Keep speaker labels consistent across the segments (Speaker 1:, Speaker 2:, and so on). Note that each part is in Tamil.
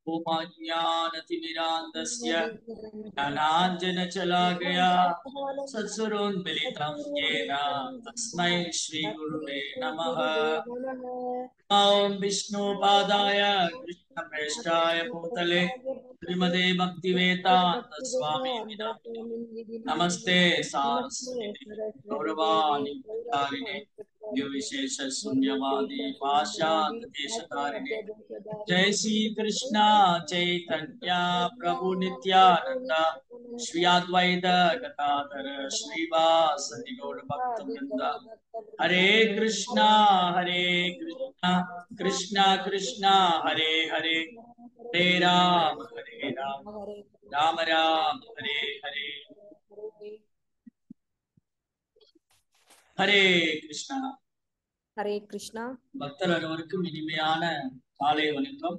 Speaker 1: ओमाज्ञानतिमिरान्धस्य ज्ञानाञ्जनशलाकया सत्स्वरोन्मिलितं येन तस्मै श्रीगुरुवे नमः। ओम विष्णुपादाय कृष्णप्रेष्ठाय भूतले श्रीमते भक्तिवेदान्त स्वामी नामिने नमस्ते सारस्वती गौरवाणी प्रचारिणे निर्विशेष शून्यवादी पाशात देशतारिणे जय श्री कृष्णा चैतन्य प्रभु नित्यानंद श्री अद्वैत गदाधर श्रीवासदि गौर भक्तवृंद हरे कृष्णा कृष्णा कृष्णा हरे हरे हरे राम राम राम हरे हरे हरे कृष्णा
Speaker 2: हरे कृष्णा
Speaker 1: பக்தர் அனைவருக்கும் இனிமையான காலை வணக்கம்.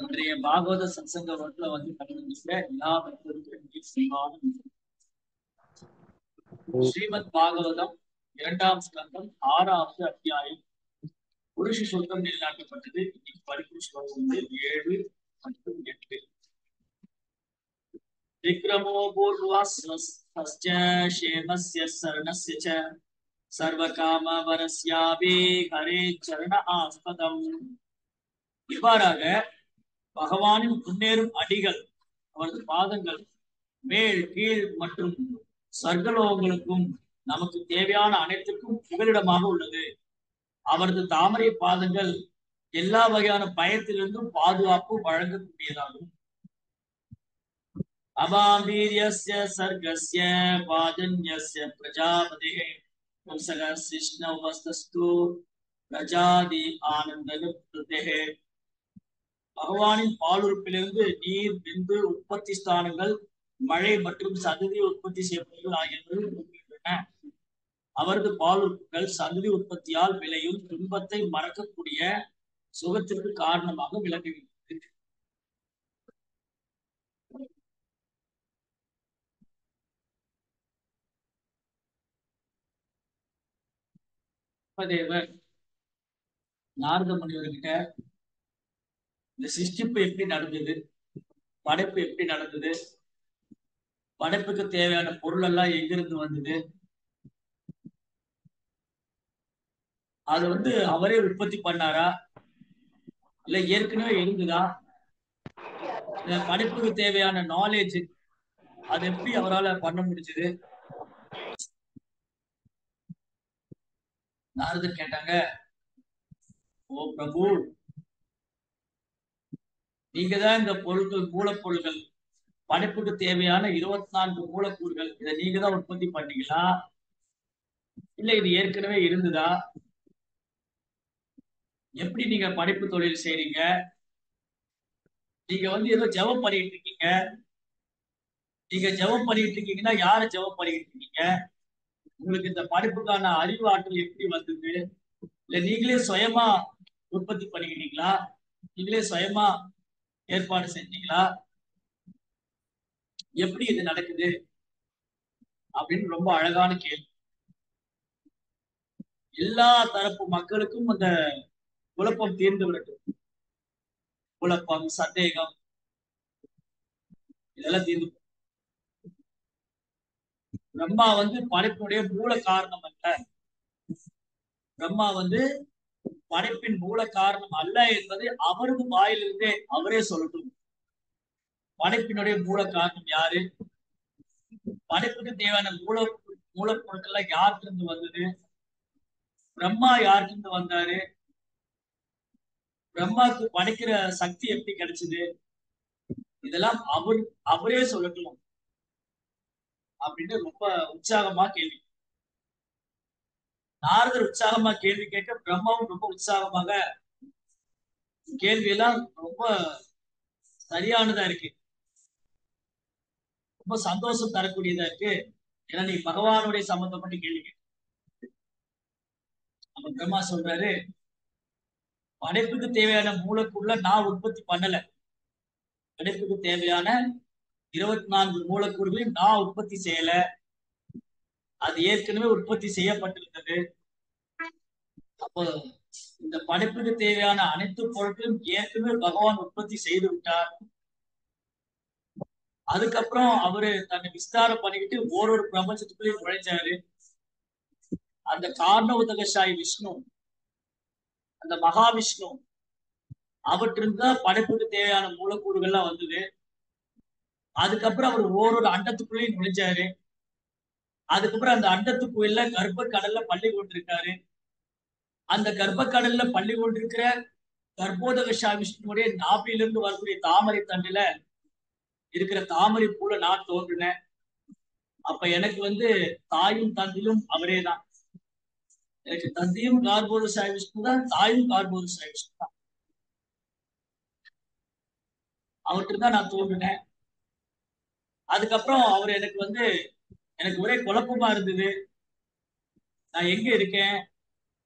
Speaker 1: இன்றைய பாகவத சத்சங்க வகுப்புல கலந்துக்கிற எல்லா பக்தர்களுக்கும் ஸ்ரீமத் பாகவதம் 2ஆம் ஸ்கந்தம் 6வது அத்தியாயம் புருஷ சுத்தம் நிலைநாட்டப்பட்டது. இன்னைக்கு படிக்கும் ஸ்லோகம் 7 மற்றும் 8. விக்ரமோ பூர்வாஸ்ய சேமஸ்ய சரணஸ்ய ச சர்வகாம வரஸ்யாபி ஹரே சரண ஆஸ்பதம். இவ்வாறாக பகவானின் முன்னேறும் அடிகள், அவரது பாதங்கள் மேல் கீழ் மற்றும் சர்க்கலோகங்களுக்கும் நமக்கு தேவையான அனைத்துக்கும் புகலிடமாக உள்ளது. அவரது தாமரை பாதங்கள் எல்லா வகையான பயத்திலிருந்தும் பாதுகாப்பு வழங்கக்கூடியதாகும். அபாம்பீரியஸ்ய சர்க்கஸ்ய பாஜன்யஸ்ய பிரஜாபதிஹே வம்சகஸ்து பிரஜாதி ஆனந்தே. பகவானின் பாலுறுப்பிலிருந்து நீர், பிந்து, உற்பத்தி ஸ்தானங்கள், மழை மற்றும் சந்ததி உற்பத்தி செய்யப்படுகள் ஆகியவை இருக்கின்றன. அவரது பாலுறுப்புகள் சந்ததி உற்பத்தியால் விளையும் துன்பத்தை மறக்கக்கூடிய சுகத்திற்கு காரணமாக விளங்குகின்றது. தேவர் நாரத முனிவர்கிட்ட இந்த சிருஷ்டிப்பு எப்படி நடந்தது, படைப்பு எப்படி நடந்தது, படைப்புக்கு தேவையான பொருள் எல்லாம் எங்கிருந்து வந்தது, அது அவரே உற்பத்தி பண்ணாரா இல்ல ஏற்கனவே இருந்ததா, படைப்புக்கு தேவையான நாலேஜ் அது எப்படி அவரால் பண்ண முடிஞ்சது. நாரதர் கேட்டாங்க, ஓ பிரபு, நீங்க தான் இந்த பொருட்கள், மூலப்பொருள்கள், படைப்புக்கு தேவையான 24 மூலக்கூறுகள், இதை நீங்க தான் உற்பத்தி பண்ணீங்களா இல்ல இது ஏற்கனவே இருந்ததா, எப்படி நீங்க படைப்பு தொழில் செய்றீங்க, நீங்க ஏதோ ஜெபம் பண்ணிட்டு இருக்கீங்க, நீங்க ஜெபம் பண்ணிட்டு இருக்கீங்கன்னா யார ஜெபம் பண்ணிட்டு இருக்கீங்க, உங்களுக்கு இந்த படைப்புக்கான அறிவு ஆற்றல் எப்படி வந்தது, இல்ல நீங்களே சுயமா உற்பத்தி பண்ணிக்கிட்டீங்களா, நீங்களே சுயமா ஏற்பாடு செஞ்சீங்களா, எப்படி இது நடக்குது அப்படின்னு ரொம்ப அழகான கேள்வி. எல்லா தரப்பு மக்களுக்கும் அந்த குழப்பம் தீர்ந்து விடட்டும். குழப்பம், சந்தேகம் இதெல்லாம் தீர்ந்து. பிரம்மா படைப்பினுடைய மூல காரணம் அல்ல, பிரம்மா படைப்பின் மூல காரணம் அல்ல என்பதை அவரது வாயிலிருந்தே அவரே சொல்லட்டும். படைப்பினுடைய மூல காரணம் யாரு, படைப்புக்கு தேவையான மூலப்பொருட்கள் யார்கிட்ட வந்தது, பிரம்மா யார்கிட்ட வந்தாரு, பிரம்மாவுக்கு படைக்கிற சக்தி எப்படி கிடைச்சது, இதெல்லாம் அவரே சொல்லட்டும் அப்படின்னு ரொம்ப உற்சாகமா கேள்வி. நாரதர் உற்சாகமா கேள்வி கேட்க பிரம்மாவும் ரொம்ப உற்சாகமாக கேள்வி எல்லாம் ரொம்ப சரியானதா இருக்கு, ரொம்ப சந்தோஷம் தரக்கூடியதா இருக்கு. ஏன்னா நீ பகவானுடைய சம்பந்தப்பட்ட கேள்வி கேட்க. நம்ம பிரம்மா சொல்றாரு, படைப்புக்கு தேவையான மூலக்கூறுல நான் உற்பத்தி பண்ணல, படைப்புக்கு தேவையான 24 மூலக்கூறுகளையும் நான் உற்பத்தி செய்யல, அது ஏற்கனவே உற்பத்தி செய்யப்பட்டிருந்தது. அப்போ இந்த படைப்புக்கு தேவையான அனைத்து பொருட்களும் ஏற்கனவே பகவான் உற்பத்தி செய்து விட்டார். அதுக்கப்புறம் அவரு தன்னை விஸ்தாரம் பண்ணிக்கிட்டு ஒரு பிரபஞ்சத்துக்குள்ளேயும் நுழைஞ்சாரு. அந்த காரண உதகசாயி விஷ்ணு, அந்த மகாவிஷ்ணு, அவற்றிருந்து படைப்புக்கு தேவையான மூலக்கூறுகள்லாம் வந்தது. அதுக்கப்புறம் அவர் ஒரு அண்டத்துக்குள்ளேயும் நுழைஞ்சாரு. அதுக்கப்புறம் அந்த அண்டத்துக்குள்ள கர்ப்ப கடல்ல பள்ளி கொண்டிருக்காரு. அந்த கர்ப்ப கடல்ல பள்ளி கொண்டிருக்கிற கர்ப்போதகசாயி விஷ்ணுடைய நாபிலிருந்து வரக்கூடிய தாமரை தண்டுல இருக்கிற தாமரை பூல நான் தோன்றினேன். அப்ப எனக்கு தாயும் தந்தையும் அவரே தான். எனக்கு தந்தையும் கார்போதசாயி விஷ்ணு தான், தாயும் கார்போதசாயி விஷ்ணு தான். அவருக்கு தான் நான் தோன்றினேன். அதுக்கப்புறம் அவர் எனக்கு ஒரே குழப்பமா இருந்தது. நான் எங்க இருக்கேன்,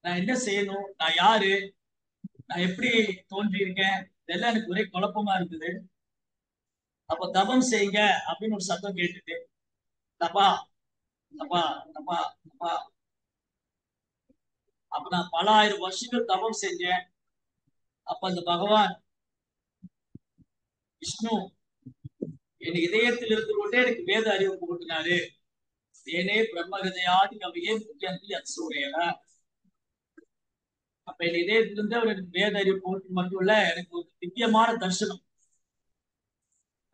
Speaker 1: நான் என்ன செய்யணும், நான் யாரு, நான் எப்படி தோன்றி இருக்கேன், இதெல்லாம் எனக்கு ஒரே குழப்பமா இருந்தது. அப்ப தபம் செய்யுங்க அப்படின்னு ஒரு சத்தம் கேட்டுட்டு, தப்பா தப்பா தப்பா தப்பா. அப்ப நான் பல ஆயிரம் வருஷங்கள் தபம் செஞ்சேன். அப்ப அந்த பகவான் விஷ்ணு என் இதயத்தில் இருந்து கொண்டே எனக்கு வேத அறிவு புகட்டினாரு. ஏனே பிரம்ம ஹிருதயாதி கவியே முக்கியந்தி அசூரையன. அப்ப என் இதயத்திலிருந்து அவர் எனக்கு வேத அறிவு புகட்டி மட்டும் இல்ல, எனக்கு ஒரு திவ்யமான தரிசனம்,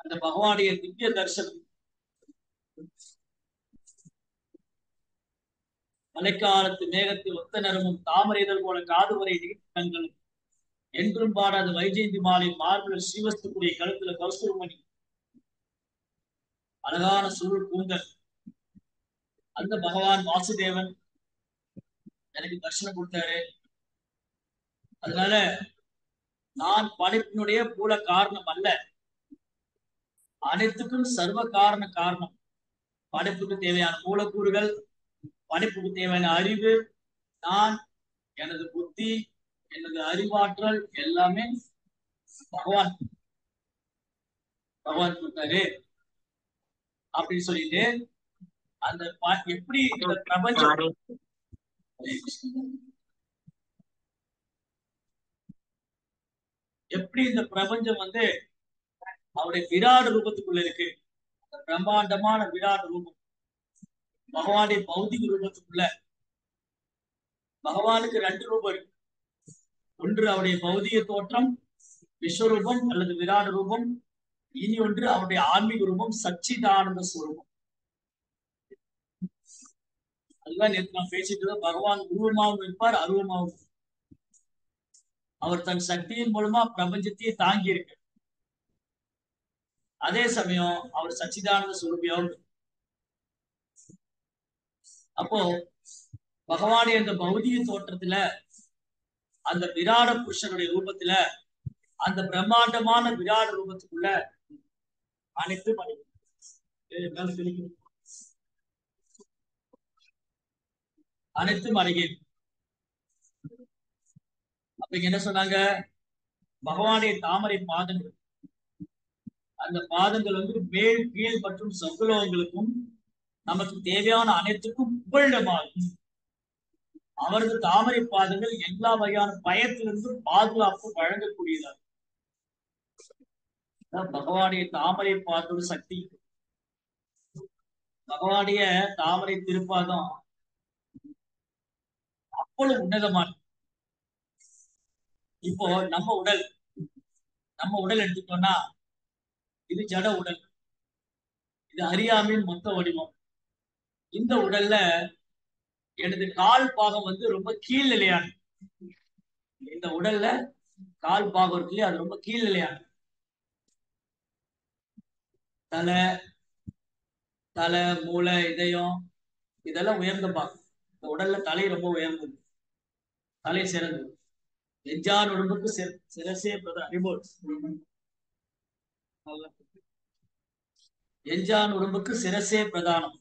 Speaker 1: அந்த பகவானுடைய திவ்ய தரிசனம். மழைக்காலத்து மேகத்தில் ஒத்த நிறமும் தாமரைதல் போல காதுவரை நீட்டங்களும் என்றும் பாடாத வைஜெயந்தி மாலை மார்பில் ஸ்ரீவஸ்துக்குரிய கழுத்துல கௌஸ்துவமணி அழகான சுருள் கூந்தல், அந்த பகவான் வாசுதேவன் எனக்கு தரிசனம் கொடுத்தாரு. அதனால நான் படைப்பினுடைய மூல காரணம் அல்ல, அனைத்துக்கும் சர்வ காரணம். படைப்புக்கு தேவையான மூலக்கூறுகள், படைப்புக்கு தேவையான அறிவு, நான், எனது புத்தி, எனது அறிவாற்றல் எல்லாமே பகவான் கொடுத்தாரு அப்படின்னு சொல்லிட்டு அந்த எப்படி இந்த பிரபஞ்சம் எப்படி இந்த பிரபஞ்சம் அவருடைய விராட ரூபத்துக்குள்ள இருக்கு. பிரம்மாண்டமான விராட ரூபம் பகவானுடைய பௌதிக ரூபத்துக்குள்ள. பகவானுக்கு ரெண்டு ரூபம் இருக்கு. ஒன்று அவருடைய பௌதிக தோற்றம் விஸ்வரூபம் அல்லது விராட ரூபம், இனி ஒன்று அவருடைய ஆன்மீக ரூபம் சச்சிதானந்த ஸ்வரூபம். அதுதான் நேற்று நான் பேசிட்டு பகவான் உருவமாகவும் இருப்பார், அருவமாகவும். அவர் தன் சக்தியின் மூலமா பிரபஞ்சத்தையே தாங்கி இருக்கு. அதே சமயம் அவர் சச்சிதானந்த சுரூபியாவும். அப்போ பகவானுடைய அந்த பௌதிக தோற்றத்துல, அந்த விராட புருஷனுடைய ரூபத்துல, அந்த பிரம்மாண்டமான விராட ரூபத்துக்குள்ள அனைத்தும் அருகே. அப்ப என்ன சொன்னாங்க, பகவானுடைய தாமரை பாதங்கள், அந்த பாதங்கள் மேல் கீழ் மற்றும் சகுலோகங்களுக்கும் நமக்கு தேவையான அனைத்துக்கும் புகழிடமாகும். அவரது தாமரை பாதங்கள் எல்லா வகையான பயத்திலிருந்தும் பாதுகாப்பு வழங்கக்கூடியதாக. பகவானுடைய தாமரை பாதோட சக்தி. பகவானுடைய தாமரை திருப்பாதம் அவ்வளவு உன்னதமான. இப்போ நம்ம உடல் எடுத்துட்டோம்னா, இது ஜட உடல், இது அறியாமையின் மொத்த வடிவம். இந்த உடல்ல எனது கால் பாகம் ரொம்ப கீழ்நிலையான. இந்த உடல்ல கால் பாகம் இருக்கு, அது ரொம்ப கீழ்நிலையான. தலை, மூளை, இதயம் இதெல்லாம் உயர்ந்த பாகம். இந்த உடல்ல தலை ரொம்ப உயர்ந்தது, தலை சிறந்தது. எஞ்சான் உடம்புக்கு சிரசே பிரதானம். எஞ்சான் உடம்புக்கு சிரசே பிரதானம்.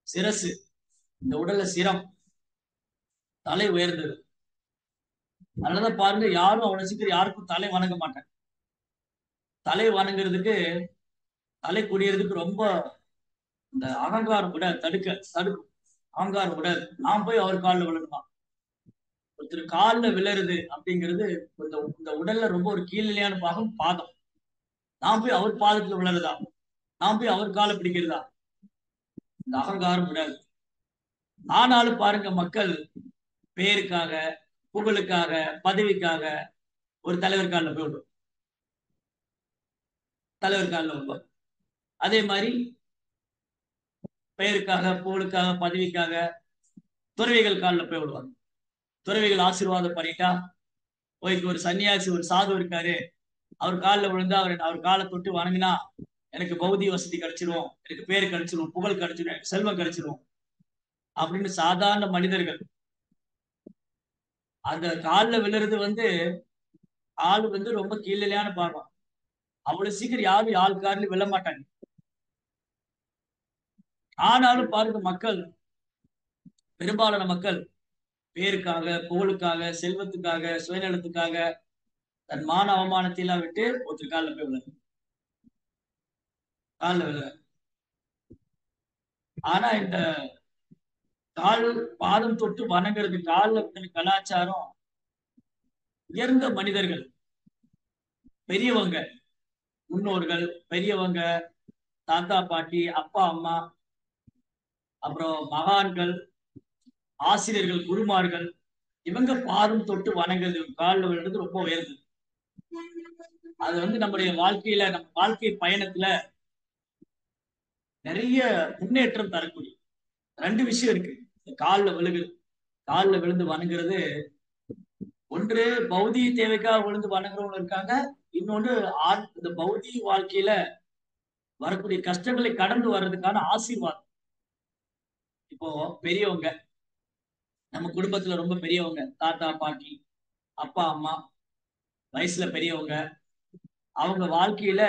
Speaker 1: சிரசு, இந்த உடல்ல சிரம், தலை உயர்ந்தது. அதனாலதான் பாருங்க, யாரும் அவ்வளவு சீக்கிரம் யாருக்கும் தலை வணங்க மாட்டாங்க. தலை வணங்குறதுக்கு, தலை குடியறதுக்கு ரொம்ப இந்த அகங்காரம் கூட தடுக்கும். அகங்காரம் கூட நான் போய் அவர் காலில் விழுணுமா, ஒருத்தர் காலில் விழறது அப்படிங்கிறது இந்த உடல்ல ரொம்ப ஒரு கீழ்நிலையான பாகம் பாதம். நான் போய் அவர் பாதத்துல விழறதா, நான் போய் அவர் காலை பிடிக்கிறதா, இந்த அகங்காரம் விடாது. ஆனாலும் பாருங்க, மக்கள் பேருக்காக, புகழுக்காக, பதவிக்காக ஒரு தலைவர் காலில் போய் விடுவோம். தலைவர் காலில் விடுவோம். அதே மாதிரி பெயருக்காக, புகழுக்காக, பதவிக்காக துறவிகள் காலில் போய் விடுவாங்க. துறவிகள் ஆசீர்வாதம் பண்ணிட்டா, ஒரு சன்னியாசி, ஒரு சாது இருக்காரு, அவர் காலில் விழுந்தா அவர் காலை தொட்டு வணங்கினா எனக்கு பௌதிக வசதி கிடைச்சிரும், எனக்கு பேர் கிடைச்சிரும், புகழ் கிடைச்சிரும், எனக்கு செல்வம் கிடைச்சிரும் அப்படின்னு சாதாரண மனிதர்கள் அந்த காலில் விழுறது ஆள் ரொம்ப கீழ்நிலையான பாகம். அவ்வளவு சீக்கிரம் யாரும் ஆள் காலில் விழ மாட்டாங்க. ஆனாலும் பாருங்க, மக்கள், பெரும்பாலான மக்கள் பேருக்காக, புகழுக்காக, செல்வத்துக்காக, சுயநலத்துக்காக தன் மான அவமானத்தை எல்லாம் விட்டு ஒருத்தர் காலில் போய் விழுது, காலில் விழுற. ஆனா இந்த கால் பாதம் தொட்டு வணங்குறது, காலில் கலாச்சாரம் உயர்ந்த மனிதர்கள், பெரியவங்க, முன்னோர்கள், பெரியவங்க, தாத்தா பாட்டி, அப்பா அம்மா, அப்புறம் மகான்கள், ஆசிரியர்கள், குருமார்கள், இவங்க பாதம் தொட்டு வணங்குறது, காலில் விழுறது ரொம்ப உயர்ந்தது. அது நம்முடைய வாழ்க்கையில, நம்ம வாழ்க்கை பயணத்துல நிறைய முன்னேற்றம் தரக்கூடிய ரெண்டு விஷயம் இருக்கு. காலில் விழுந்து வணங்குறது, ஒன்று பௌதிக தேவைக்காக விழுந்து வணங்குறவங்க இருக்காங்க, இன்னொன்று இந்த பௌதிக வாழ்க்கையில வரக்கூடிய கஷ்டங்களை கடந்து வர்றதுக்கான ஆசீர்வாதம். இப்போ பெரியவங்க, நம்ம குடும்பத்துல ரொம்ப பெரியவங்க, தாத்தா பாட்டி, அப்பா அம்மா, வயசுல பெரியவங்க, அவங்க வாழ்க்கையில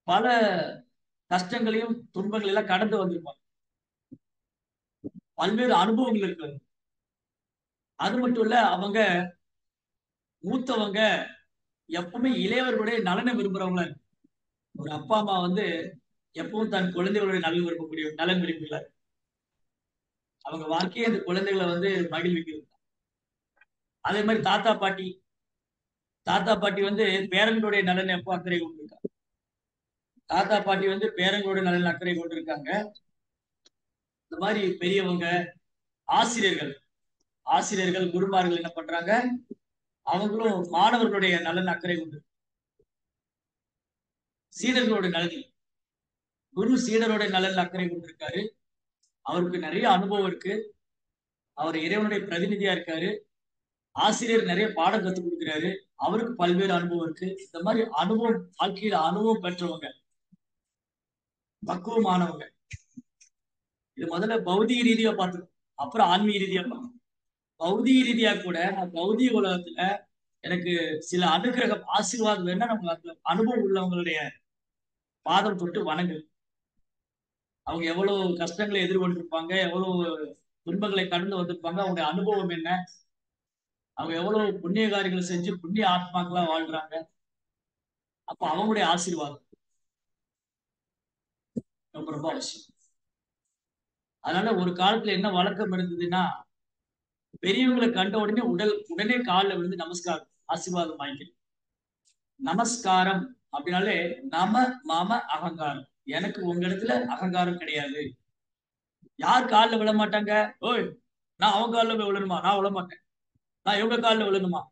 Speaker 1: பல கஷ்டங்களையும் துன்பங்கள் எல்லாம் கடந்து வந்திருப்பாங்க, பல்வேறு அனுபவங்கள் இருக்கு. அது மட்டும் இல்ல, அவங்க மூத்தவங்க எப்பவுமே இளையவர்களுடைய நலனை விரும்புறவங்களா இருக்கு. ஒரு அப்பா அம்மா எப்பவும் தன் குழந்தைகளுடைய நலன் விரும்புகிறார். அவங்க வாழ்க்கையை அந்த குழந்தைகளை மகிழ்விக்கிறது. அதே மாதிரி தாத்தா பாட்டி பேரங்களுடைய நலன் எப்போ அக்கறை கொண்டிருக்காங்க. தாத்தா பாட்டி பேரங்களுடைய நலன் அக்கறை கொண்டிருக்காங்க. இந்த மாதிரி பெரியவங்க, ஆசிரியர்கள், குருமார்கள் என்ன பண்றாங்க, அவங்களும் மாணவர்களுடைய நலன் அக்கறை கொண்டு, சீடர்களோட நலன், குரு சீடரோட நலன் அக்கறை கொண்டிருக்காரு. அவருக்கு நிறைய அனுபவம் இருக்கு, அவர் இறைவனுடைய பிரதிநிதியா இருக்காரு. ஆசிரியர் நிறைய பாடம் கத்துக் கொடுக்கிறாரு, அவருக்கு பல்வேறு அனுபவம் இருக்கு. இந்த மாதிரி வாழ்க்கையில அனுபவம் பெற்றவங்க, பக்குவமானவங்க. இது முதல்ல பௌதிக ரீதியா பார்த்துக்கணும், அப்புறம் ஆன்மீக ரீதியா பார்க்கணும். பௌதிக ரீதியா கூட நான் பௌதிக உலகத்துல எனக்கு சில அனுகிரகம், ஆசீர்வாதம் வேணா நம்ம அனுபவம் உள்ளவங்களுடைய பாதம் தொட்டு வணங்கு. அவங்க எவ்வளவு கஷ்டங்களை எதிர்கொண்டிருப்பாங்க, எவ்வளவு துன்பங்களை கடந்து வந்திருப்பாங்க, அவங்களுடைய அனுபவம் என்ன, அவங்க எவ்வளவு புண்ணிய காரியங்களை செஞ்சு புண்ணிய ஆத்மாக்களா வாழ்றாங்க, அப்ப அவங்களுடைய ஆசீர்வாதம் ரொம்ப ரொம்ப அவசியம். அதனால ஒரு காலத்துல என்ன வழக்கம் இருந்ததுன்னா, பெரியவங்களை கண்ட உடனே காலில் விழுந்து நமஸ்காரம், ஆசீர்வாதம் வாங்கிக்கணும். நமஸ்காரம் அப்படின்னாலே நம மம அகங்காரம், எனக்கு உங்க இடத்துல அகங்காரம் கிடையாது. யார் காலில் விழ மாட்டாங்க? ஓய், நான் அவங்க காலில் போய் விழணுமா? நான் விழ மாட்டேன். நான் இவங்க காலில் விழணுமா?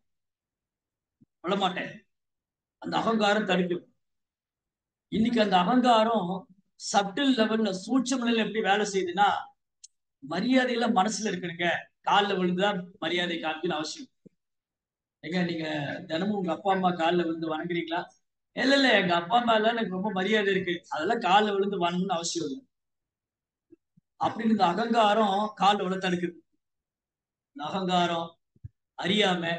Speaker 1: விழ மாட்டேன். அந்த அகங்காரம் தடுக்கும். இன்னைக்கு அந்த அகங்காரம் சப்டில் லெவல்ல, சூட்சம நிலையில எப்படி வேலை செய்யுதுன்னா, மரியாதையில மனசுல இருக்குனுங்க, காலில் விழுந்துதான் மரியாதை காமிக்கணும் அவசியம். நீங்க தினமும் உங்க அப்பா அம்மா காலில் விழுந்து வணங்குறீங்களா? இல்ல, எங்க அப்பா அம்மா எல்லாம் எனக்கு ரொம்ப மரியாதை இருக்கு, அதெல்லாம் காலில் விழுந்து வணங்கணும்னு அவசியம் இல்லை அப்படின்னு இந்த அகங்காரம் காலில் விழ தடுக்குது. இந்த அகங்காரம், அறியாம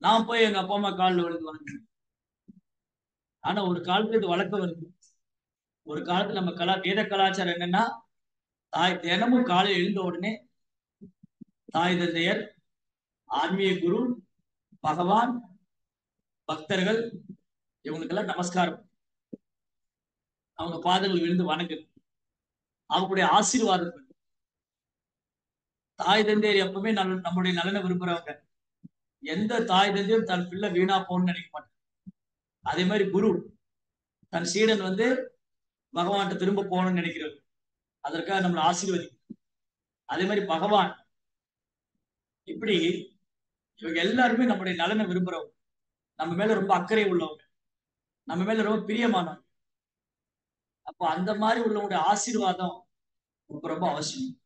Speaker 1: நான் போய் எங்க அப்பா அம்மா காலில் விழுந்து வணங்குறேன். ஆனா ஒரு காலத்துல இது வழக்கம் இருக்கு. ஒரு காலத்துல நம்ம வேத கலாச்சாரம் என்னன்னா, தினமும் காலையில் எழுந்த உடனே தாய் தந்தையர், ஆன்மீக குரு, பகவான், பக்தர்கள், இவங்களுக்கெல்லாம் நமஸ்காரம், அவங்க பாதங்கள் விழுந்து வணங்குது, அவங்களுடைய ஆசீர்வாதம். தாய் தந்தையர் எப்பவுமே நம்முடைய நலனை விரும்புறவங்க. எந்த தாய் தந்தையும் தன் பிள்ளை வீணா போகணும்னு நினைக்க மாட்டாங்க. அதே மாதிரி குரு தன் சீடன் பகவான்கிட்ட திரும்ப போகணும்னு நினைக்கிறது. அதற்காக நம்மளை ஆசீர்வதிக்கும். அதே மாதிரி பகவான் இப்படி இவங்க எல்லாருமே நம்முடைய நலனை விரும்புறவங்க, நம்ம மேல ரொம்ப அக்கறை உள்ளவங்க, நம்ம மேல ரொம்ப பிரியமானவங்க. அப்போ அந்த மாதிரி உள்ளவங்களுடைய ஆசீர்வாதம் ரொம்ப ரொம்ப அவசியம்.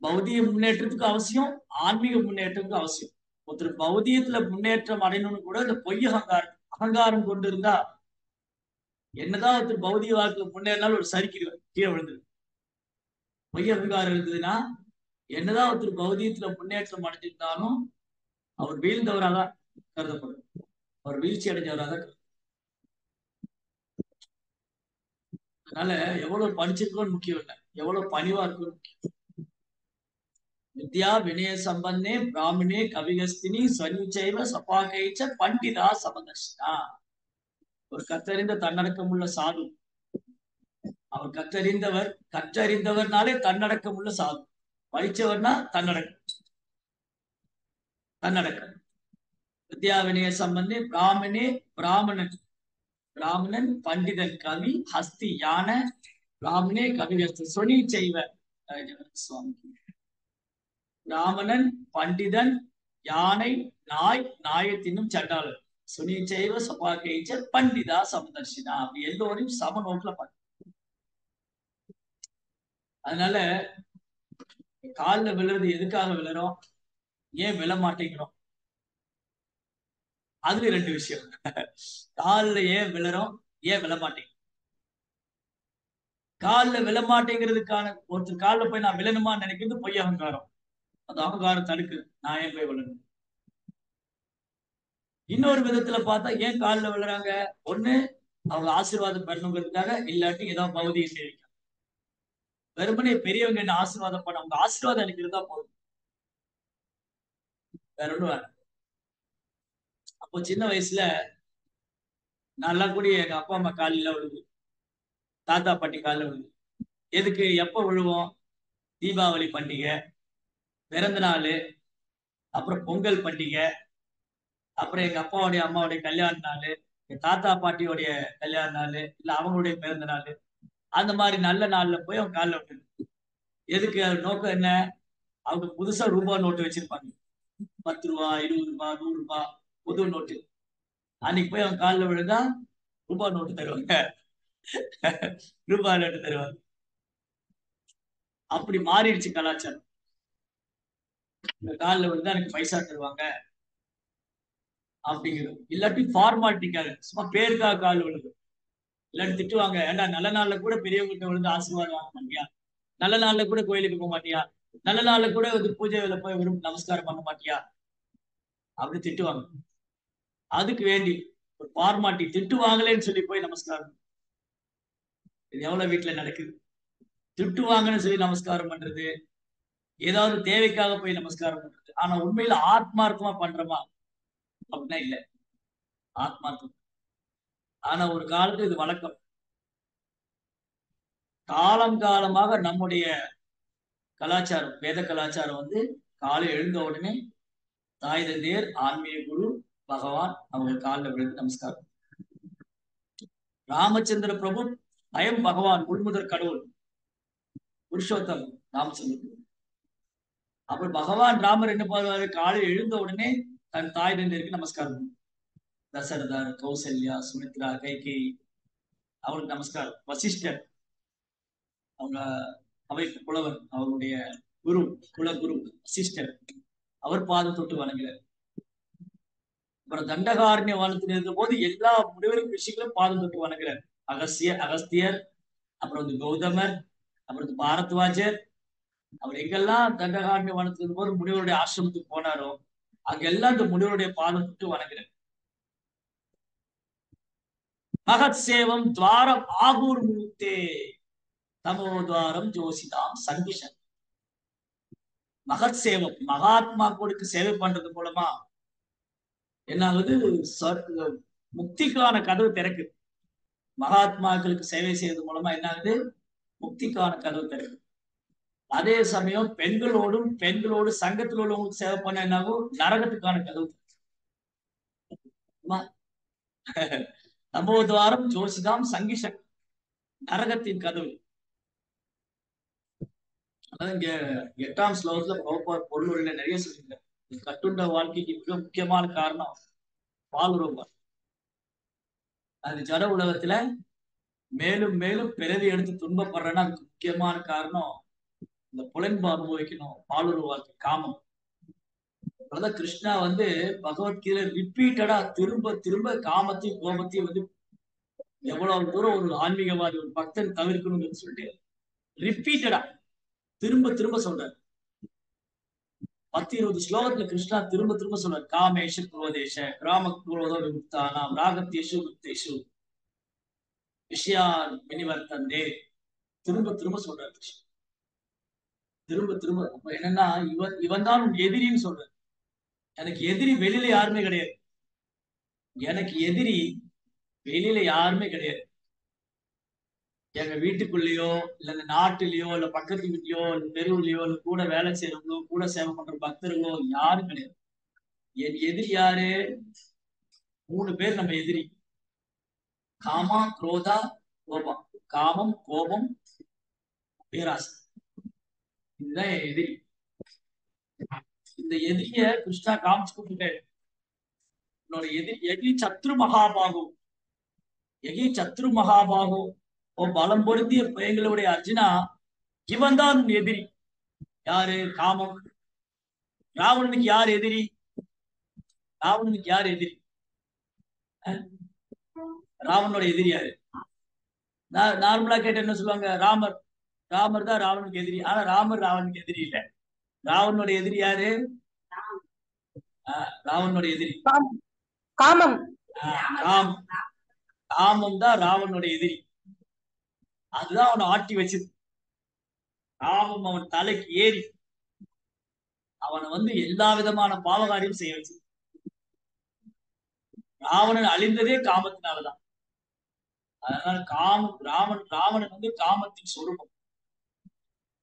Speaker 1: பௌதிக முன்னேற்றத்துக்கு அவசியம், ஆன்மீக முன்னேற்றத்துக்கு அவசியம். ஒருத்தர் பௌதிகத்துல முன்னேற்றம் அடையணும்னு கூட இந்த பொய் அகங்காரம் கொண்டு இருந்தா என்னதான் ஒருத்தர் பௌதிக வாழ்க்கையில முன்னேறினாலும் ஒரு சரிக்கிடுவார், கீழே விழுந்துரு. பொய் அகங்காரம் இருந்ததுன்னா என்னதான் ஒருத்தர் பௌதிகத்துல முன்னேற்றம் அடைஞ்சிருந்தாலும் அவர் வீழ்ந்தவராக கருதப்படும், அவர் வீழ்ச்சி அடைஞ்சவராக. அதனால எவ்வளவு படிச்சிருக்கோன்னு முக்கியம் இல்லை, எவ்வளவு பணிவா இருக்கும் முக்கியம். வித்யா வினய சம்பந்தே பிராமணே கவிகஸ்தினி ஸ்வனிச்சைவ சபாகைச்ச பண்டிதா சமதர்ஷனா. ஒரு கற்றறிந்த தன்னடக்கம் உள்ள சாது, அவர் கற்றறிந்தவர்னாலே தன்னடக்கம் உள்ள சாது. படிச்சவர்னா தன்னடக்கம். வித்யா வினய சம்பந்தே பிராமணன் பண்டிதன் கவி ஹஸ்தி யானை பிராமணே கவிகஸ்தி சொனி செய்வ. சுவாமி பிராமணன் பண்டிதன் யானை நாய் நாயத்தினும் சண்டாளர் சுனி செய்வ சபாகைச்ச பண்டிதா சமதர்ஷினா. அப்படி எல்லோரையும் சம நோக்கில பார்க்க. அதனால காலில் விழுறது எதுக்காக விழுறோம், ஏன் விழ மாட்டேங்கிறோம், அதுல 2 விஷயம். காலில் ஏன் விழுறோம், ஏன் விழ மாட்டேங்கிறோம். காலில் விழ மாட்டேங்கிறதுக்கான ஒருத்தர் காலில் போய் நான் விழணுமா நினைக்கிறது பொய் அகங்காரம். அது அகங்காரம் தடுக்குது, நான் ஏன் போய் விழணும். இன்னொரு விதத்துல பார்த்தா ஏன் காலில் விழுறாங்க, ஒண்ணு அவங்க ஆசீர்வாதம் பெறணுங்கிறதுக்காக, இல்லாட்டி ஏதாவது பௌதிக சேவிக்க. வெறுமனே பெரியவங்க என்ன ஆசீர்வாதம் பண்ண, அவங்க ஆசீர்வாதம் எனக்கு இருந்தா போதும், வேற ஒண்ணும் வேணும். அப்போ சின்ன வயசுல நல்லா கூடிய எங்க அப்பா அம்மா காலில விழுது, தாத்தா பாட்டி காலில் விழுது. எதுக்கு, எப்ப விழுவோம், தீபாவளி பண்டிகை, பிறந்த நாள், அப்புறம் பொங்கல் பண்டிகை, அப்புறம் எங்க அப்பாவுடைய அம்மாவுடைய கல்யாண நாள், எங்க தாத்தா பாட்டியோடைய கல்யாண நாள், இல்ல அவங்களுடைய பிறந்த நாள், அந்த மாதிரி நல்ல நாள்ல போய் அவங்க காலில் விழுது. எதுக்கு, நோக்கம் என்ன, அவங்க புதுசா ரூபாய் நோட்டு வச்சிருப்பாங்க, 10 ரூபாய் 20 ரூபாய் 100 ரூபாய் புது நோட்டு. அன்னைக்கு போய் அவங்க காலில் விழுந்தா ரூபாய் நோட்டு தருவாங்க, ரூபாய் நோட்டு தருவாங்க. அப்படி மாறிடுச்சு கலாச்சாரம். காலில் விழுந்தா எனக்கு பைசா தருவாங்க அப்படிங்கிறது. இல்லாட்டி ஃபார்மாலிட்டிக்காக சும்மா பேருக்காக கால் விழுது. இல்லாட்டி திட்டுவாங்க, ஏண்டா நல்ல நாள்ல கூட பெரியவங்ககிட்ட விழுந்து ஆசீர்வாதம் வாங்க மாட்டியா, நல்ல நாள்ல கூட கோயிலுக்கு போக மாட்டியா, நல்ல நாள்ல கூட பூஜையில போய் விரும்ப நமஸ்காரம் பண்ண மாட்டியா, அப்படி திட்டுவாங்க. அதுக்கு வேண்டி ஒரு ஃபார்மாலிட்டி, திட்டுவாங்களேன்னு சொல்லி போய் நமஸ்காரம். இது எவ்வளவு வீட்டுல நடக்குது, திட்டுவாங்கன்னு சொல்லி நமஸ்காரம் பண்றது, ஏதாவது தேவைக்காக போய் நமஸ்காரம் பண்றது. ஆனா உண்மையில ஆத்மார்த்தமா பண்றோமா அப்படின்னா இல்ல, ஆத்மார்த்தம். ஆனா ஒரு காலத்து இது வழக்கம். காலம் காலமாக நம்முடைய கலாச்சாரம், வேத கலாச்சாரம் காலை எழுந்த உடனே தாய் தந்தையர், ஆன்மீக குரு, பகவான் அவங்க காலில் விழுந்து நமஸ்காரம். ராமச்சந்திர பிரபு அயம் பகவான், உள்முதற் கடவுள், புருஷோத்தம் ராமச்சந்திர. அப்புறம் பகவான் ராமர் என்ன பண்ணுவாரு, காலையில் எழுந்த உடனே தன் தாய் தந்தையருக்கு நமஸ்காரம். தசரதர், கௌசல்யா, சுமித்ரா, கைகேயி அவங்களுக்கு நமஸ்காரம். வசிஷ்டர் அவங்க அவைக்கு புலவர், அவருடைய குரு, குலகுரு வசிஷ்டர், அவர் பாதம் தொட்டு வணங்குகிறார். அப்புறம் தண்டகாரண்ய வனத்தில் இருந்த போது எல்லா முனிவரும் ரிஷிகளும் பாதம் தொட்டு வணங்குகிறார். அகஸ்தியர், அப்புறம் கௌதமர், அப்புறம் பாரத்வாஜர். அவர் எங்கெல்லாம் தண்டகாரண்ய வனத்தில் இருந்த போது முனிவருடைய ஆசிரமத்துக்கு போனாரோ அங்கெல்லாம் இந்த முனிவருடைய பாதம் தொட்டு வணங்குகிறார். மகத் சேவம் துவாரம் ஆகூர் மூத்தே தமோத்வாரம் ஜோசிதாம் சங்கிஷன். மகத் சேவம், மகாத்மாக்களுக்கு சேவை பண்றது மூலமா என்ன ஆகுது, முக்திக்கான கதவு திறக்கு. மகாத்மாக்களுக்கு சேவை செய்யறது மூலமா என்ன ஆகுது, முக்திக்கான கதவு திறக்கு. அதே சமயம் பெண்களோடு சங்கத்தில் உள்ளவங்களுக்கு சேவை பண்ண என்னாகும், நரகத்துக்கான கதவு. சம்பவத்வாரம் ஜோசிதாம் சங்கிஷம், நரகத்தின் கதவு. அதான் இங்க 8ஆம் ஸ்லோகத்துல பிரபுபாத் பொருளுரையில நிறைய சொல்லியிருக்காரு. கட்டுண்ட வாழ்க்கைக்கு மிக முக்கியமான காரணம் பாலுறவு. அது ஜட உலகத்துல மேலும் மேலும் பிறவி எடுத்து துன்பப்படுறேன்னா அதுக்கு முக்கியமான காரணம் இந்த புலன்பு அனுபவிக்கணும், பாலுறவு வாழ்க்கை, காமம். அதான் கிருஷ்ணா வந்து பகவத்கீதை ரிப்பீட்டடா திரும்ப திரும்ப காமத்தையும் கோபத்தையும் வந்து எவ்வளவு தூரம் ஒரு ஆன்மீகவாதி ஒரு பக்தன் தவிர்க்கணும்னு சொல்லிட்டு ரிப்பீட்டடா திரும்ப திரும்ப சொல்றாரு. 10-20 ஸ்லோகத்துல கிருஷ்ணா திரும்ப திரும்ப சொல்றாரு, காமேஷ குரோதேஷ கிராம குரோத விமுக்தானாம் ராகத்தேஷு முக்தேஷு விஷயான் வினிவர்த்தந்தே. திரும்ப திரும்ப சொல்றாரு கிருஷ்ணா, திரும்ப திரும்ப. அப்ப என்னன்னா இவன் தான் உன் எதிரின்னு சொல்றாரு. எனக்கு எதிரி வெளியில யாருமே கிடையாது, எனக்கு எதிரி வெளியில யாருமே கிடையாது. எங்க வீட்டுக்குள்ளேயோ இல்ல இந்த நாட்டிலேயோ இல்ல பக்கத்து வீட்லயோ இல்ல தெருவுலயோ இல்ல கூட வேலை செய்யறவங்களோ கூட சேவை பண்ற பக்தர்களோ யாரும் கிடையாது. என் எதிரி யாரு? 3 பேர் நம்ம எதிரி. காமா, குரோதா, கோபம். காமம், கோபம், பேராசை. இதுதான் என் எதிரி. இந்த எதிரிய கிருஷ்ணா காமிச்சு கொடுத்துட்டாரு. உன்னோட எதிரி சத்ரு மகாபாகு, சத்ரு மகாபாகு. ஓ பலம் பொருந்திய எங்களுடைய அர்ஜுனா, இவன் தான் எதிரி. யாரு? காமம். ராவணனுக்கு யார் எதிரி? ராவணனுக்கு யார் எதிரி? ராவணனோட எதிரி யாரு? நார்மலா கேட்ட என்ன சொல்லுவாங்க? ராமர். ராமர் தான் ராவனுக்கு எதிரி. ஆனா ராமர் ராவனுக்கு எதிரி இல்ல. ராவனோட எதிரி யாரு? ராவனோட எதிரி
Speaker 3: காமம்.
Speaker 1: காமம் தான் ராவனோட எதிரி. அதுதான் அவனை ஆட்டி வச்சது. காமம் அவன் தலைக்கு ஏறி அவனை வந்து எல்லா விதமான பாவகாரியம் செய்ய வச்சது. ராவணன் அழிந்ததே காமத்தினாலதான். அதனால ராவணன் வந்து காமத்தின் சொரூபம்.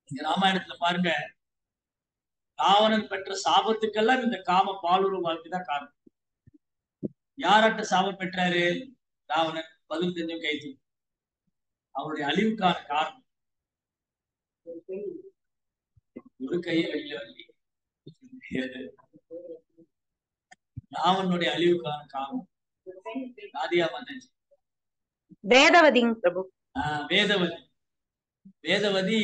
Speaker 1: இந்த ராமாயணத்துல பாருங்க, ராவணன் பெற்ற சாபத்துக்கெல்லாம் இந்த காம பாலுறவு வாழ்க்கை தான் காரணம். யார்கிட்ட சாபம் பெற்றாரு ராவணன்? பதில் தெரிஞ்சும் கைது. அவருடைய அழிவுக்கான காரணம் ஒரு கையை வெளியில வரல. ராவனுடைய அழிவுக்கான காரணம் ராதியா மாதாஜி
Speaker 3: வேதவதி பிரபு.
Speaker 1: வேதவதி. வேதவதி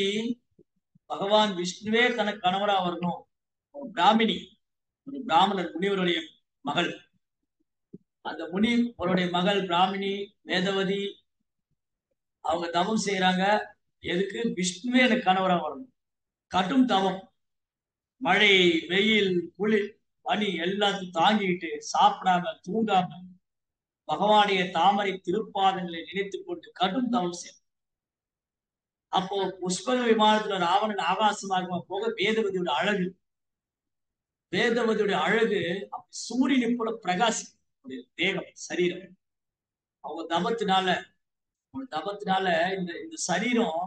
Speaker 1: பகவான் விஷ்ணுவே தனக்கு கணவரா வரணும். ஒரு பிராமணி, ஒரு பிராமணர் முனிவருடைய மகள். அந்த முனிவருடைய மகள் பிராமணி வேதவதி. அவங்க தவம் செய்யறாங்க. எதுக்கு? விஷ்ணுவே எனக்கு கணவரா வரணும். கடும் தவம். மழை, வெயில், குளிர், பனி எல்லாத்தையும் தாங்கிட்டு சாப்பிடாம தூங்காம பகவானுடைய தாமரை திருப்பாதங்களை நினைத்துக் கொண்டு கடும் தவம் செய்யும். அப்போ புஷ்பக விமானத்துல ராவணன் ஆகாசமாக போக வேதவதியோட அழகு, வேதவதியோட அழகு சூரியனை போல பிரகாசிக்கும் தேகம், சரீரம். அவங்க தபத்தினால இந்த இந்த சரீரம்,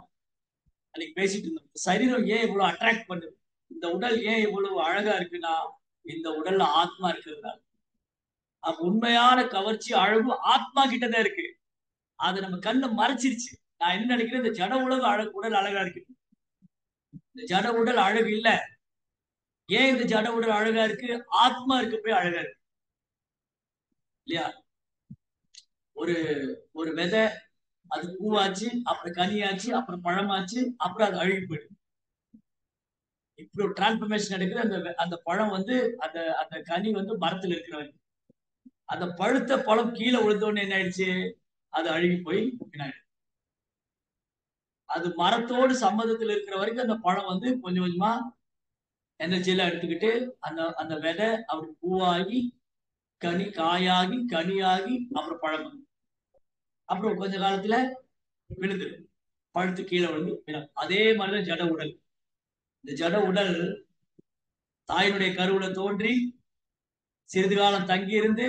Speaker 1: அன்னைக்கு பேசிட்டு இருந்தோம், சரீரம் ஏன் இவ்வளவு அட்ராக்ட் பண்ணுது, இந்த உடல் ஏன் இவ்வளவு அழகா இருக்குன்னா இந்த உடல்ல ஆத்மா இருக்கிறதுனால. அப்ப உண்மையான கவர்ச்சி அழகு ஆத்மா கிட்டதான் இருக்கு. அதை நம்ம கண்ணை மறைச்சிருச்சு. நான் என்ன நினைக்கிறேன், இந்த ஜட உலக உடல் அழகா இருக்கு, இந்த ஜட உடல் அழகு இல்ல. ஏன் இந்த ஜட உடல் அழகா இருக்கு? ஆத்மா இருக்கு போய் அழகா இருக்கு இல்லையா? ஒரு ஒரு விதை அது பூவாச்சு, அப்புறம் கனியாச்சு, அப்புறம் பழமாச்சு, அப்புறம் அது அழுகி போயிடுது. இப்படி ஒரு டிரான்ஸ்பர்மேஷன் நடக்குது. அந்த பழம் வந்து அந்த அந்த கனி வந்து மரத்துல இருக்கிறவங்க, அந்த பழுத்த பழம் கீழே விழுந்தோன்னு என்ன ஆயிடுச்சு? அது அழுகி போய் பின்னாடி. அது மரத்தோடு சம்மந்தத்தில் இருக்கிற வரைக்கும் அந்த பழம் வந்து கொஞ்சம் கொஞ்சமா எனர்ஜியெல்லாம் எடுத்துக்கிட்டு அந்த அந்த விதை அப்படி பூவாகி கனி காயாகி கனியாகி அப்புறம் பழம் வந்து அப்புறம் கொஞ்ச காலத்துல விழுந்துடும், பழுத்து கீழே விழுந்து. அதே மாதிரிதான் ஜட உடல். இந்த ஜட உடல் தாயினுடைய கருவுல தோன்றி சிறிது காலம் தங்கி இருந்து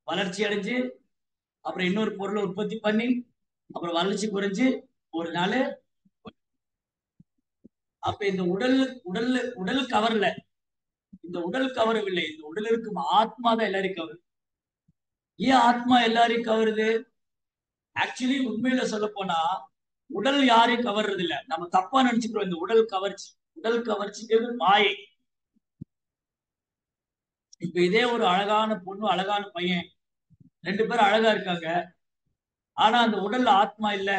Speaker 1: வளர்ச்சி அடைஞ்சு அப்புறம் இன்னொரு பொருளை உற்பத்தி பண்ணி அப்புறம் வளர்ச்சி குறைஞ்சு ஒரு நாள் அப்ப இந்த உடல் உடல் உடல் கவரல, இந்த உடல் கவரவில்லை, இந்த உடல் இருக்கும் ஆத்மா தான் எல்லாரையும் கவருது. ஏன் ஆத்மா எல்லாரையும் கவருது? ஆக்சுவலி உண்மையில சொல்ல போனா உடல் யாரையும் கவர்றது இல்ல. நம்ம தப்பா நினைச்சுக்கிறோம். இந்த உடல் கவர்ச்சி, உடல் கவர்ச்சிங்கிறது மாயை. இப்ப இதே ஒரு அழகான பொண்ணு அழகான பையன், 2 பேரும் அழகா இருக்காங்க. ஆனா அந்த உடல்ல ஆத்மா இல்ல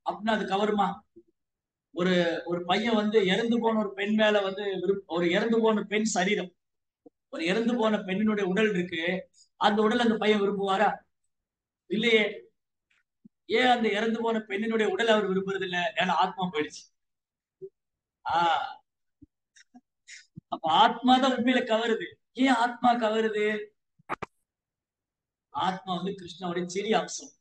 Speaker 1: அப்படின்னா அது கவருமா? ஒரு ஒரு பையன் வந்து இறந்து போன ஒரு பெண் மேல வந்து ஒரு இறந்து போன பெண் சரீரம், ஒரு இறந்து போன பெண்ணினுடைய உடல் இருக்கு, அந்த உடல் அந்த பையன் விரும்புவாரா? இல்லையே. ஏன் அந்த இறந்து போன பெண்ணினுடைய உடல் அவர் விரும்புறது இல்ல? ஏன்னா ஆத்மா போயிடுச்சு. ஆஹ் அப்ப ஆத்மா தான் உண்மையில கவருது. ஏன் ஆத்மா கவருது? ஆத்மா வந்து கிருஷ்ணனுடைய சிறிய அம்சம்.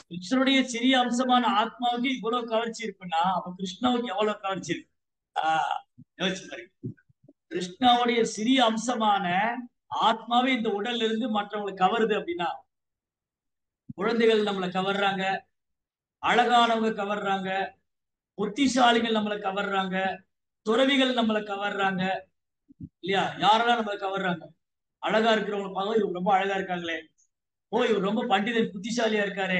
Speaker 1: கிருஷ்ணனுடைய சிறிய அம்சமான ஆத்மாவுக்கு இவ்வளவு கவர்ச்சி இருக்குன்னா அப்ப கிருஷ்ணாவுக்கு எவ்வளவு கவர்ச்சி இருக்கு? ஆஹ் யோசிச்சு பாருங்க. கிருஷ்ணாவுடைய சிறிய அம்சமான ஆத்மாவே இந்த உடல்ல இருந்து மற்றவங்களை கவருது அப்படின்னா, குழந்தைகள் நம்மளை கவர்றாங்க, அழகானவங்க கவர்றாங்க, புத்திசாலிகள் நம்மளை கவர்றாங்க, துறவிகள் நம்மளை கவர்றாங்க, இல்லையா? யாரெல்லாம் நம்மளை கவர்றாங்க? அழகா இருக்கிறவங்க பார்க்க இவர் ரொம்ப அழகா இருக்காங்களே, ஓ இவர் ரொம்ப பண்டிதர் புத்திசாலியா இருக்காரு,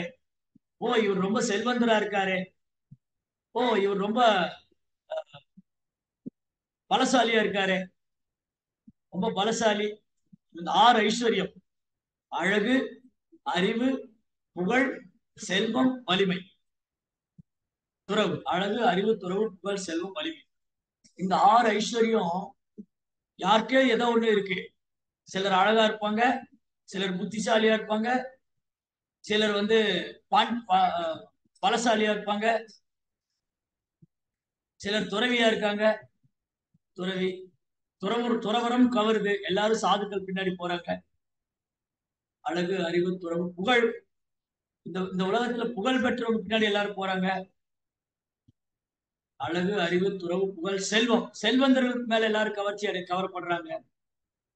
Speaker 1: ஓ இவர் ரொம்ப செல்வந்தரா இருக்காரு, ஓ இவர் ரொம்ப பலசாலியா இருக்காரு, ரொம்ப பலசாலி. இந்த 6 ஐஸ்வர்யம்: அழகு, அறிவு, புகழ், செல்வம், வலிமை. துறவு. அழகு, அறிவு, துறவு, புகழ், செல்வம், வலிமை. இந்த 6 ஐஸ்வர்யம் யாருக்கே ஏதோ ஒண்ணு இருக்கு. சிலர் அழகா இருப்பாங்க, சிலர் புத்திசாலியா இருப்பாங்க, சிலர் வந்து பலசாலியா இருப்பாங்க, சிலர் துறவியா இருக்காங்க. துறவி துறவரம் கவருது, எல்லாரும் சாதுக்கள் பின்னாடி போறாங்க. அழகு, அறிவு, துறவு, புகழ். இந்த உலகத்துல புகழ் பெற்றவங்க பின்னாடி எல்லாரும் போறாங்க. அழகு, அறிவு, துறவு, புகழ், செல்வம். செல்வந்தர்களுக்கு மேல எல்லாரும் கவரப்படுறாங்க.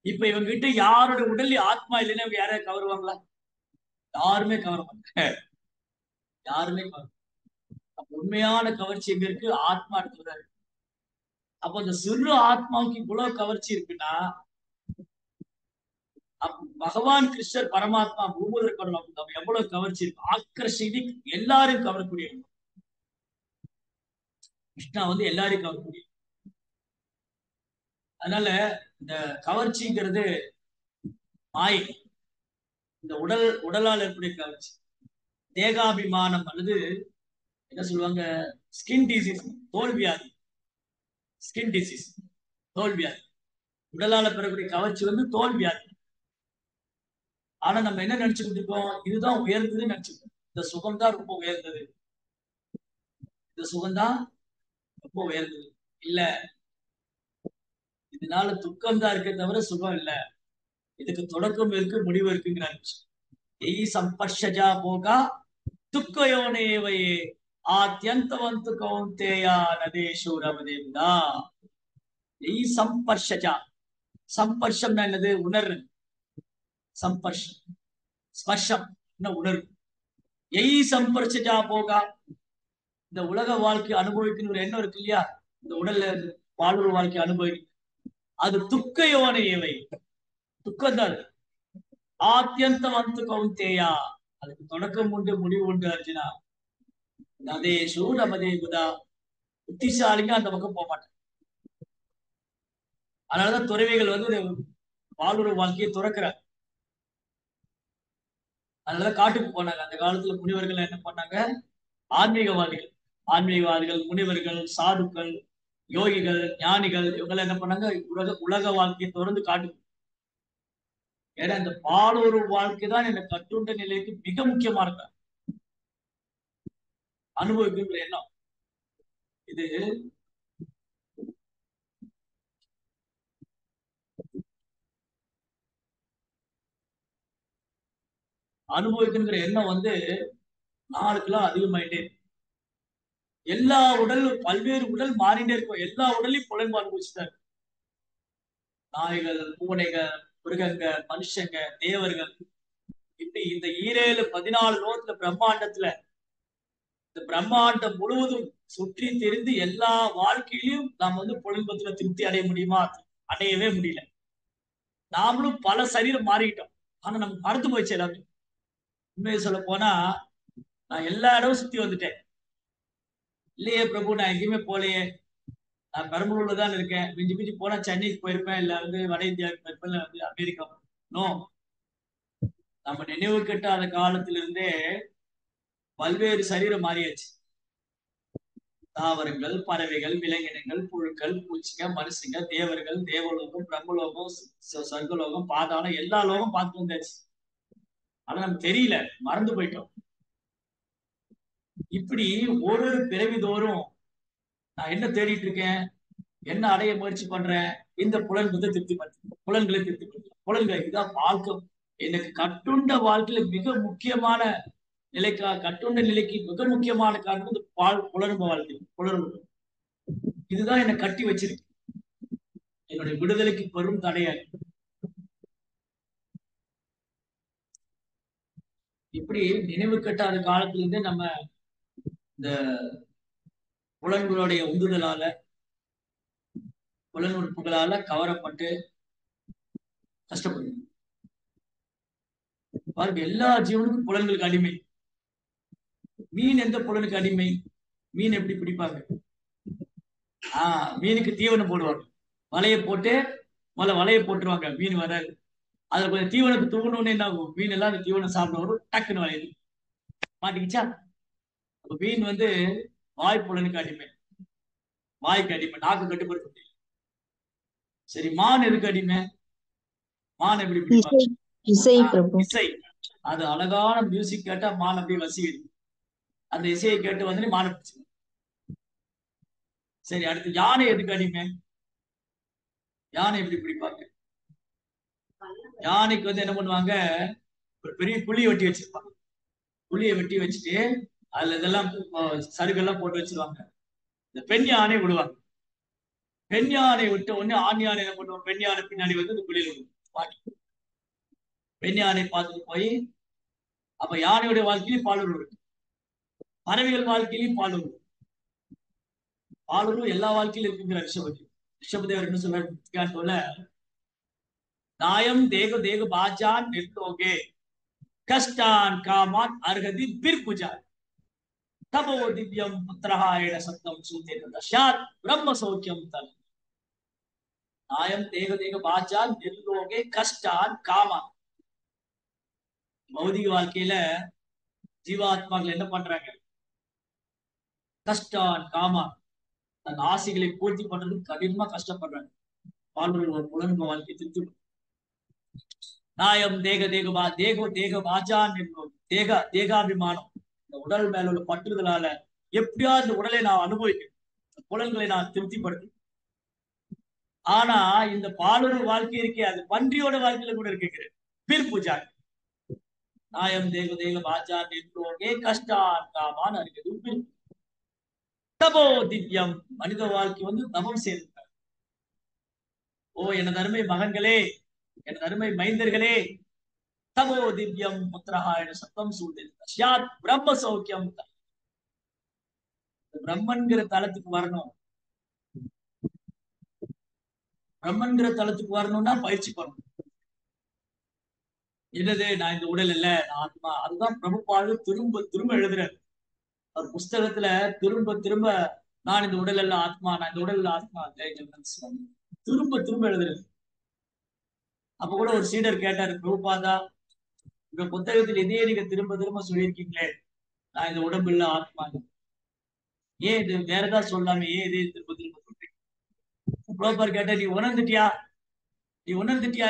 Speaker 1: இப்ப இவங்க கிட்ட யாரோட உடல் ஆத்மா இல்லைன்னா இவங்க யாரையும் கவருவாங்களா? யாருமே கவர மாட்டாங்க. யாருமே கவர. அப்ப உண்மையான கவர்ச்சி எங்க இருக்கு? ஆத்மா எடுத்துறாரு. அப்ப அந்த சிறு ஆத்மாவுக்கு இவ்வளவு கவர்ச்சி இருக்குன்னா, பகவான் கிருஷ்ணர் பரமாத்மா பூமுதற்கொண்டு எவ்வளவு கவர்ச்சி இருக்கு. ஆக்கர்ஷிதி எல்லாரும் கவரக்கூடிய கிருஷ்ணா வந்து எல்லாரையும் கவரக்கூடிய. அதனால இந்த கவர்ச்சிங்கிறது மாயை. இந்த உடலால் ஏற்படைய கவர்ச்சி தேகாபிமானம் அல்லது என்ன சொல்லுவாங்க, ஸ்கின் டிசீஸ், தோல் வியாதி. ஸ்கின் டிசீஸ், தோல் வியாதி. உடலால பெறக்கூடிய கவர்ச்சி வந்து தோல் வியாதி. ஆனா நம்ம என்ன நினைச்சுக்கிட்டு இருக்கோம்? இதுதான் உயர்ந்ததுன்னு நினைச்சுக்கோம். இந்த சுகம்தான் ரொம்ப உயர்ந்தது, இந்த சுகம்தான் ரொம்ப உயர்ந்தது. இல்ல, இதனால துக்கம் தான் இருக்கே தவிர சுகம் இல்ல. இதுக்கு தொடக்கம் இருக்கு, முடிவு இருக்குங்கிறாரு. எய் சம்பர்ஷஜா போகா துக்கயோனேவையே ஆத்யந்தவந்து கௌந்தேயா நதேஷு ரமதேவிதா. எய் சம்பர்ஷஜா. சம்பர்ஷம்னா என்னது? உணர்வு. சம்பர்ஷம், ஸ்பர்ஷம், உணர்வு. எய் சம்பர்ஷஜா போகா. இந்த உலக வாழ்க்கை அனுபவிக்கணும் ஒரு எண்ணம் இருக்கு இல்லையா? இந்த உடல்ல வாழ்வு வாழ்க்கை அனுபவிக்கணும். அது துக்கயோனேவை, துக்கம் தான். ஆத்யந்தவந்து கௌந்தேயா, அதுக்கு தொடக்கம் உண்டு, முடிவு உண்டு அர்ஜுனா. நதேஷு ரமதேவிதா. புத்திசாலிங்க அந்த பக்கம் போக மாட்டாங்க. அதனாலதான் துறவிகள் வந்து வாழ்வுற வாழ்க்கையை துறக்கிறாங்க. அதனால காட்டுக்கு போனாங்க. அந்த காலத்துல முனிவர்கள் என்ன பண்ணாங்க? ஆன்மீகவாதிகள், ஆன்மீகவாதிகள், முனிவர்கள், சாதுக்கள், யோகிகள், ஞானிகள், இவங்க என்ன பண்ணாங்க? உலக வாழ்க்கையை தொடர்ந்து காட்டுக்கு. ஏன்னா இந்த பாலொரு வாழ்க்கை தான் என்ன கட்டுண்ட நிலைக்கு மிக முக்கியமானது. அனுபவிக்கின்ற எண்ணம் இது. அனுபவிக்கின்ற எண்ணம் வந்து நாளுக்கெல்லாம் அதிகமாயிட்டே இருக்கு. எல்லா பல்வேறு உடல் மாறிட்டே இருக்கும். எல்லா உடலையும் புலன்பு அனுபவிச்சுட்டாரு. நாய்கள், பூனைகள், மிருகங்க, மனுஷங்க, தேவர்கள், இப்படி இந்த 14 லோகத்துல பிரம்மாண்டத்துல இந்த பிரம்மாண்டம் முழுவதும் சுற்றி தெரிந்து எல்லா வாழ்க்கையிலும் நாம் வந்து பொழுதுபத்துல திருப்தி அடைய முடியுமா? அடையவே முடியல. நாமளும் பல சரீரம் மாறிக்கிட்டோம். ஆனா நமக்கு மறந்து போயிடுச்சு எல்லாமே. உண்மையை சொல்ல போனா நான் எல்லா இடமும் சுத்தி வந்துட்டேன். இல்லையே பிரபு, நான் எங்கேயுமே போலையே, நான் பெரம்பலூர்ல தான் இருக்கேன். மிஞ்சி மிஞ்சி போனா சென்னைக்கு போயிருப்பேன், இல்ல வந்து வட இந்தியாவுக்கு போயிருப்பேன், இல்ல வந்து அமெரிக்கா. நோ, நம்ம நினைவு கெட்டாத காலத்திலிருந்தே பல்வேறு சரீரம் மாறியாச்சு. தாவரங்கள், பறவைகள், விலங்கினங்கள், புழுக்கள், பூச்சிங்க, மனுஷங்க, தேவர்கள், தேவலோகம், பிரம்மலோகம், சொர்க்கலோகம், பாதாளம், எல்லா லோகம் பார்த்து வந்தாச்சு. ஆனா நமக்கு தெரியல, மறந்து போயிட்டோம். இப்படி ஒரு ஒரு பிறவி தோறும் நான் என்ன தேடிட்டு இருக்கேன், என்ன அடைய முயற்சி பண்றேன்? இந்த புலன்களை திருப்திப்படுத்த, புலன்களை திருப்திப்படுத்த, புலன்களை இதான் வாழ்க்கை. எனக்கு கட்டுண்ட வாழ்க்கையில மிக முக்கியமான கட்டுண்ட நிலைக்கு மிக முக்கியமான காரணம் இந்த புலனுப வாழ்க்கை. புலனுபம் இதுதான் என்னை கட்டி வச்சிருக்கு, என்னுடைய விடுதலைக்கு பெரும் தடையா இருக்கு. இப்படி நினைவு கட்டாத காலத்திலிருந்தே நம்ம இந்த புலன்களுடைய உந்துதலால, புலன் உறுப்புகளால கவரப்பட்டு கஷ்டப்படுது. பாருங்க, எல்லா ஜீவனுக்கும் புலன்களுக்கு அடிமை. மீன் எந்த புலனுக்கு அடிமை? மீன் எப்படி பிடிப்பாங்க? மீனுக்கு தீவனம் போடுவாங்க. வலையை போட்டு வலையை போட்டுருவாங்க, மீன் வராது. அதுல கொஞ்சம் தீவனத்தை தூக்கணும்னு என்ன ஆகும்? மீன் எல்லாம் அந்த தீவனம் சாப்பிட வரும், டக்குன்னு வலையுது, மாட்டிக்கிச்சா? மீன் வந்து வாய் புலனுக்கு அடிமை, வாய்க்கு அடிமை, நாக்கு கட்டுப்படுத்த முடியும். சரி, மான் எதுக்கு அடிமை? மான் எப்படி பிடிப்பாங்க? இசை. அது அழகான மியூசிக் கேட்டா மான் அப்படியே வசிக்குது. அந்த இசையை கேட்டு வந்து மானை பிடிச்சு. சரி, அடுத்து யானை எதுக்கு அடிமை? யானை எப்படி பிடிப்பாங்க? யானைக்கு வந்து என்ன பண்ணுவாங்க, ஒரு பெரிய புளியை வெட்டி வச்சிருப்பாங்க. புளியை வெட்டி வச்சுட்டு அதுல இதெல்லாம் சருகெல்லாம் போட்டு வச்சிருவாங்க. இந்த பெண் யானை விடுவாங்க. பெண் யானை விட்ட உடனே ஆண் யானை என்ன பண்ணுவாங்க? பெண் யானை பின்னாடி வந்து இந்த புளியில விடுவாங்க. பெண் யானை பார்த்துட்டு போய், அப்ப யானையுடைய வாழ்க்கையிலும் பாலுறவு இருக்கு, பறவைகள் வாழ்க்கையிலும் பாலுறவு. பாலுறவு எல்லா வாழ்க்கையிலும் இருக்குங்கிற ரிஷபதேவர் என்ன சொல்ல, நாயம் தேக தேக பாஜான் நிர்லோகே கஷ்டான் காமான் அர்ஹதி பிர்புஜான் தபோ திவ்யம் புத்திரஹாயண சத்தம் சூதேன தஷாத் பிரம்ம சௌக்கியம் தன். நாயம் தேக தேக பாஜான் நிர்லோகே கஷ்டான் காமான். பௌதிக வாழ்க்கையில ஜீவாத்மாக்கள் என்ன பண்றாங்க? கஷ்டான் காமான், தன் ஆசைகளை பூர்த்தி பண்றதுக்கு கடினமா கஷ்டப்படுறாங்க. புலன்ப வாழ்க்கை திருத்தி. நாயம் தேக தேகபா தேகோ தேக வாஜான் என்போம். தேகாபிமானம், இந்த உடல் மேல உள்ள பற்றுதலால எப்படியாவது இந்த உடலை நான் அனுபவிக்கிறேன், புலன்களை நான் திருப்திப்படுத்து. ஆனா இந்த பாலுறவு வாழ்க்கை இருக்கே, அது பன்றியோட வாழ்க்கையில கூட இருக்கிறேன். பிர் பூஜா நாயம் தேக தேக வாஜான் என்போகே கஷ்டான் காமான் இருக்குது. தபோ திவ்யம், மனித வாழ்க்கை வந்து தபம் சேர்ந்தார். ஓ எனது அருமை மகன்களே, எனது அருமை மைந்தர்களே, தபோ திவ்யம் புத்திரஹாயண சத்தம் சூழ்நிலை பிரம்ம சௌக்கியம். பிரம்மன்கிற தளத்துக்கு வரணும். பிரம்மன்கிற தளத்துக்கு வரணும்னா பயிற்சி பண்ணணும். என்னது, நான் இந்த உடல் இல்ல, நான் ஆத்மா. அதுதான் பிரபுபாடு திரும்ப திரும்ப எழுதுறாரு அவர் புஸ்தகத்துல. திரும்ப திரும்ப நான் இந்த உடல் அல்ல ஆத்மா, நான் இந்த உடல் இல்ல ஆத்மா, திரும்ப திரும்ப எழுதுறாரு. அப்ப கூட ஒரு சீடர் கேட்டாரு, பிரபுபாதா உங்க புத்தகத்தில் இதே நீங்க திரும்ப திரும்ப சொல்லியிருக்கீங்களே, நான் இந்த உடம்பு இல்ல ஆத்மா, ஏன் இது வேற ஏதாவது சொல்லாம ஏன் இதே திரும்ப திரும்ப சொல்றீங்க? புரோபர் கேட்டா, நீ உணர்ந்துட்டியா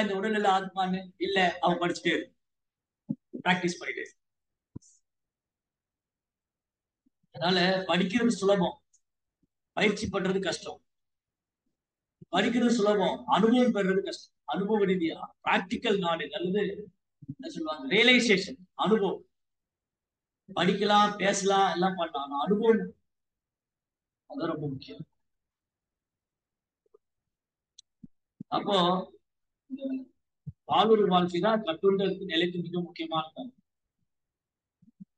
Speaker 1: இந்த உடல் இல்ல ஆத்மான்னு? இல்ல, அவன் படிச்சுட்டே இருக்கு, பிராக்டிஸ் பண்ணிட்டே. அதனால படிக்கிறது சுலபம், பயிற்சி பண்றது கஷ்டம். படிக்கிறது சுலபம், அனுபவம் பெறுறது கஷ்டம். அனுபவ ரீதியா பிராக்டிக்கல் நாலேஜ் அல்லது என்ன சொல்லுவாங்க, ரியலைசேஷன், அனுபவம். படிக்கலாம், பேசலாம், எல்லாம் பண்ணலாம், ஆனா அனுபவம் அது ரொம்ப முக்கியம். அப்போ பாலுறு வாழ்க்கை தான் கட்டுண்டலுக்கு நிலைக்கு மிக முக்கியமான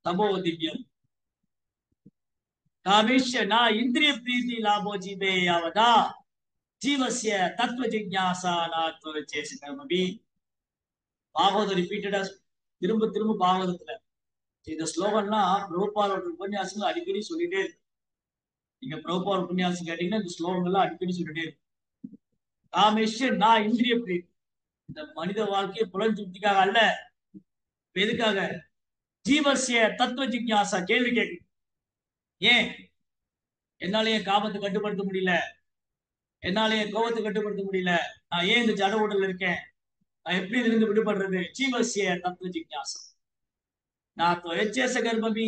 Speaker 1: தபோ திவ்யம். कामेश्य ना इंद्रिय प्रीति लाभो जीवे यावदा जीवस्य तत्व जिज्ञासा नात्व चेस कर्मभी பாகவத ரிப்பீட்டடா திரும்ப திரும்ப பாகவதத்துல இந்த ஸ்லோகம்லாம் பிரபுபாதோட உபன்யாசங்கள் அடிக்கடி சொல்லிட்டே இருக்கு. நீங்க பிரபுபாத உபன்யாசம் கேட்டீங்கன்னா இந்த ஸ்லோகங்கள்லாம் அடிக்கடி சொல்லிட்டே இருக்கு. காமேஷ்ய நான் இந்திரிய பிரீத்தி, இந்த மனித வாழ்க்கையை புலஞ்சுத்திக்காக அல்ல, எதுக்காக? ஜீவசிய தத்துவ ஜிக்ஞாசா, கேள்வி கேட்கு. ஏன் என்னால என் காமத்தை கட்டுப்படுத்த முடியல, என்னால என் கோபத்தை கட்டுப்படுத்த முடியல, நான் ஏன் இந்த ஜட உடல்ல இருக்கேன், நான் எப்படி இருந்து விடுபடுறது? ஜீவசிய தத்துவ ஜிக்ஞாசா நான் எச்சேச கர்ப்பமி.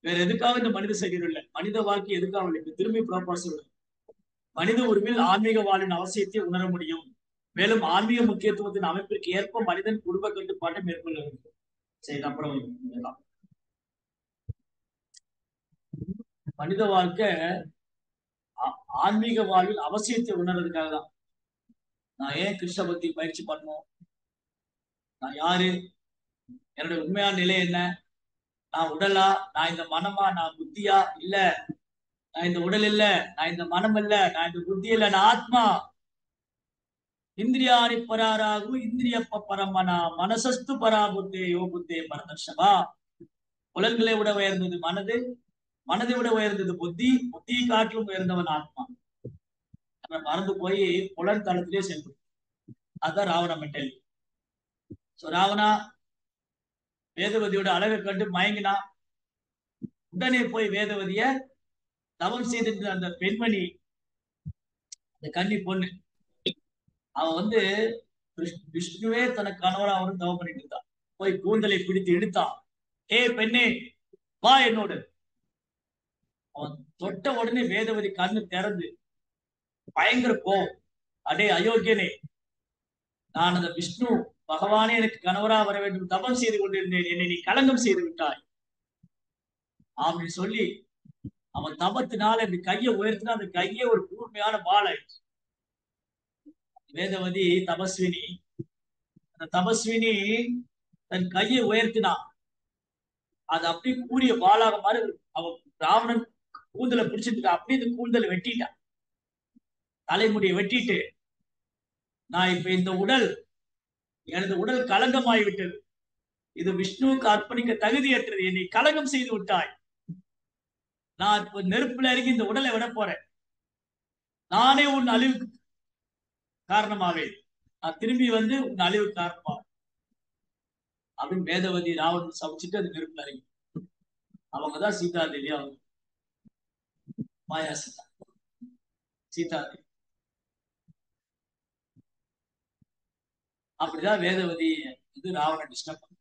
Speaker 1: வேற எதுக்காக இந்த மனித சரீரம் இல்லை, மனித வாழ்க்கை எதுக்காக இல்லை? திரும்பி ப்ராப்பர் சொல்றேன். மனித உரிமையில் ஆன்மீக வாழ்வின் அவசியத்தை உணர முடியும். மேலும் ஆன்மீக முக்கியத்துவத்தின் அமைப்பிற்கு ஏற்ப மனிதன் குடும்ப கட்டுப்பாட்டை மேற்கொள்ள வேண்டும். சரி, அப்புறம் மனித வாழ்க்கை ஆன்மீக வாழ்வில் அவசியத்தை உணர்றதுக்காக தான். நான் ஏன் கிருஷ்ண பக்தி பயிற்சி பண்ணணும்? நான் யாரு? என்னுடைய உண்மையான நிலை என்ன? நான் உடலா? நான் இந்த மனமா? நான் புத்தியா? இல்ல, நான் இந்த உடல் இல்ல, நான் இந்த மனம் இல்ல, நான் இந்த புத்தி இல்ல, நான் ஆத்மா. இந்திரியாணி பராராகு இந்திரிய பரமனா மனசஸ்து பராபுத்தே யோபுத்தே பரதர்ஷபா. புலன்களை விட உயர்ந்தது மனது, மனதை விட உயர்ந்தது புத்தி, புத்தியை காட்டிலும் உயர்ந்தவன் ஆத்மா. மறந்து போய் புலன் தளத்திலே சென்று அதான் ராவண மென்டல். ராவணா வேதவதியோட அழகை கண்டு மயங்கினா. உடனே போய் வேதவதிய தவம் செய்திருந்த அந்த பெண்மணி, அந்த கன்னி பொண்ணு, அவன் விஷ்ணுவே தனக்கு கணவரா அவரும் தவம் பண்ணிட்டு இருந்தான். போய் கூந்தலை பிடித்து இழுத்தான். ஏ பெண்ணே, வா என்னோடு. அவன் தொட்ட உடனே வேதவதி கண்ணு திறந்து பயங்கர கோவம். அடே அயோக்கியனே, நான் அந்த விஷ்ணு பகவானே எனக்கு கணவரா வர வேண்டும் தபம் செய்து கொண்டிருந்தேன், என்னை நீ களங்கம் செய்து விட்டாய் அப்படின்னு சொல்லி அவன் தபத்தினால இப்படி கையை உயர்த்தினா அந்த கையே ஒரு கூர்மையான பால். வேதவதி தபஸ்வினி, அந்த தபஸ்வினி தன் கையை உயர்த்தினான். அது அப்படியே கூறிய பாலாக மாதிரி அவன் ராவணன் கூந்தலை பிடிச்சிட்டு அப்படியே இந்த கூந்தலை வெட்டிட்டான். தலைமுடியை வெட்டிட்டு, நான் இப்ப இந்த உடல், எனது உடல் களங்கமாகிவிட்டது, இது விஷ்ணுவுக்கு அர்ப்பணிக்க தகுதியற்றது, என்னை களங்கம் செய்து விட்டாய். நான் இப்ப நெருப்புல இறங்கி இந்த உடலை விட போறேன், நானே உன் அழிவுக்கு காரணமாவே, நான் திரும்பி வந்து உன் அழிவுக்கு காரணமாவேன் அப்படின்னு வேதவதி ராவணன் சமைச்சிட்டு அது நெருப்புல இறங்கி. அவங்கதான் சீதா தேவி. அவங்க மாயா சீதா, சீதா தேவி. அப்படிதான் வேதவதி ராவணன் டிஸ்டர்ப் பண்ண.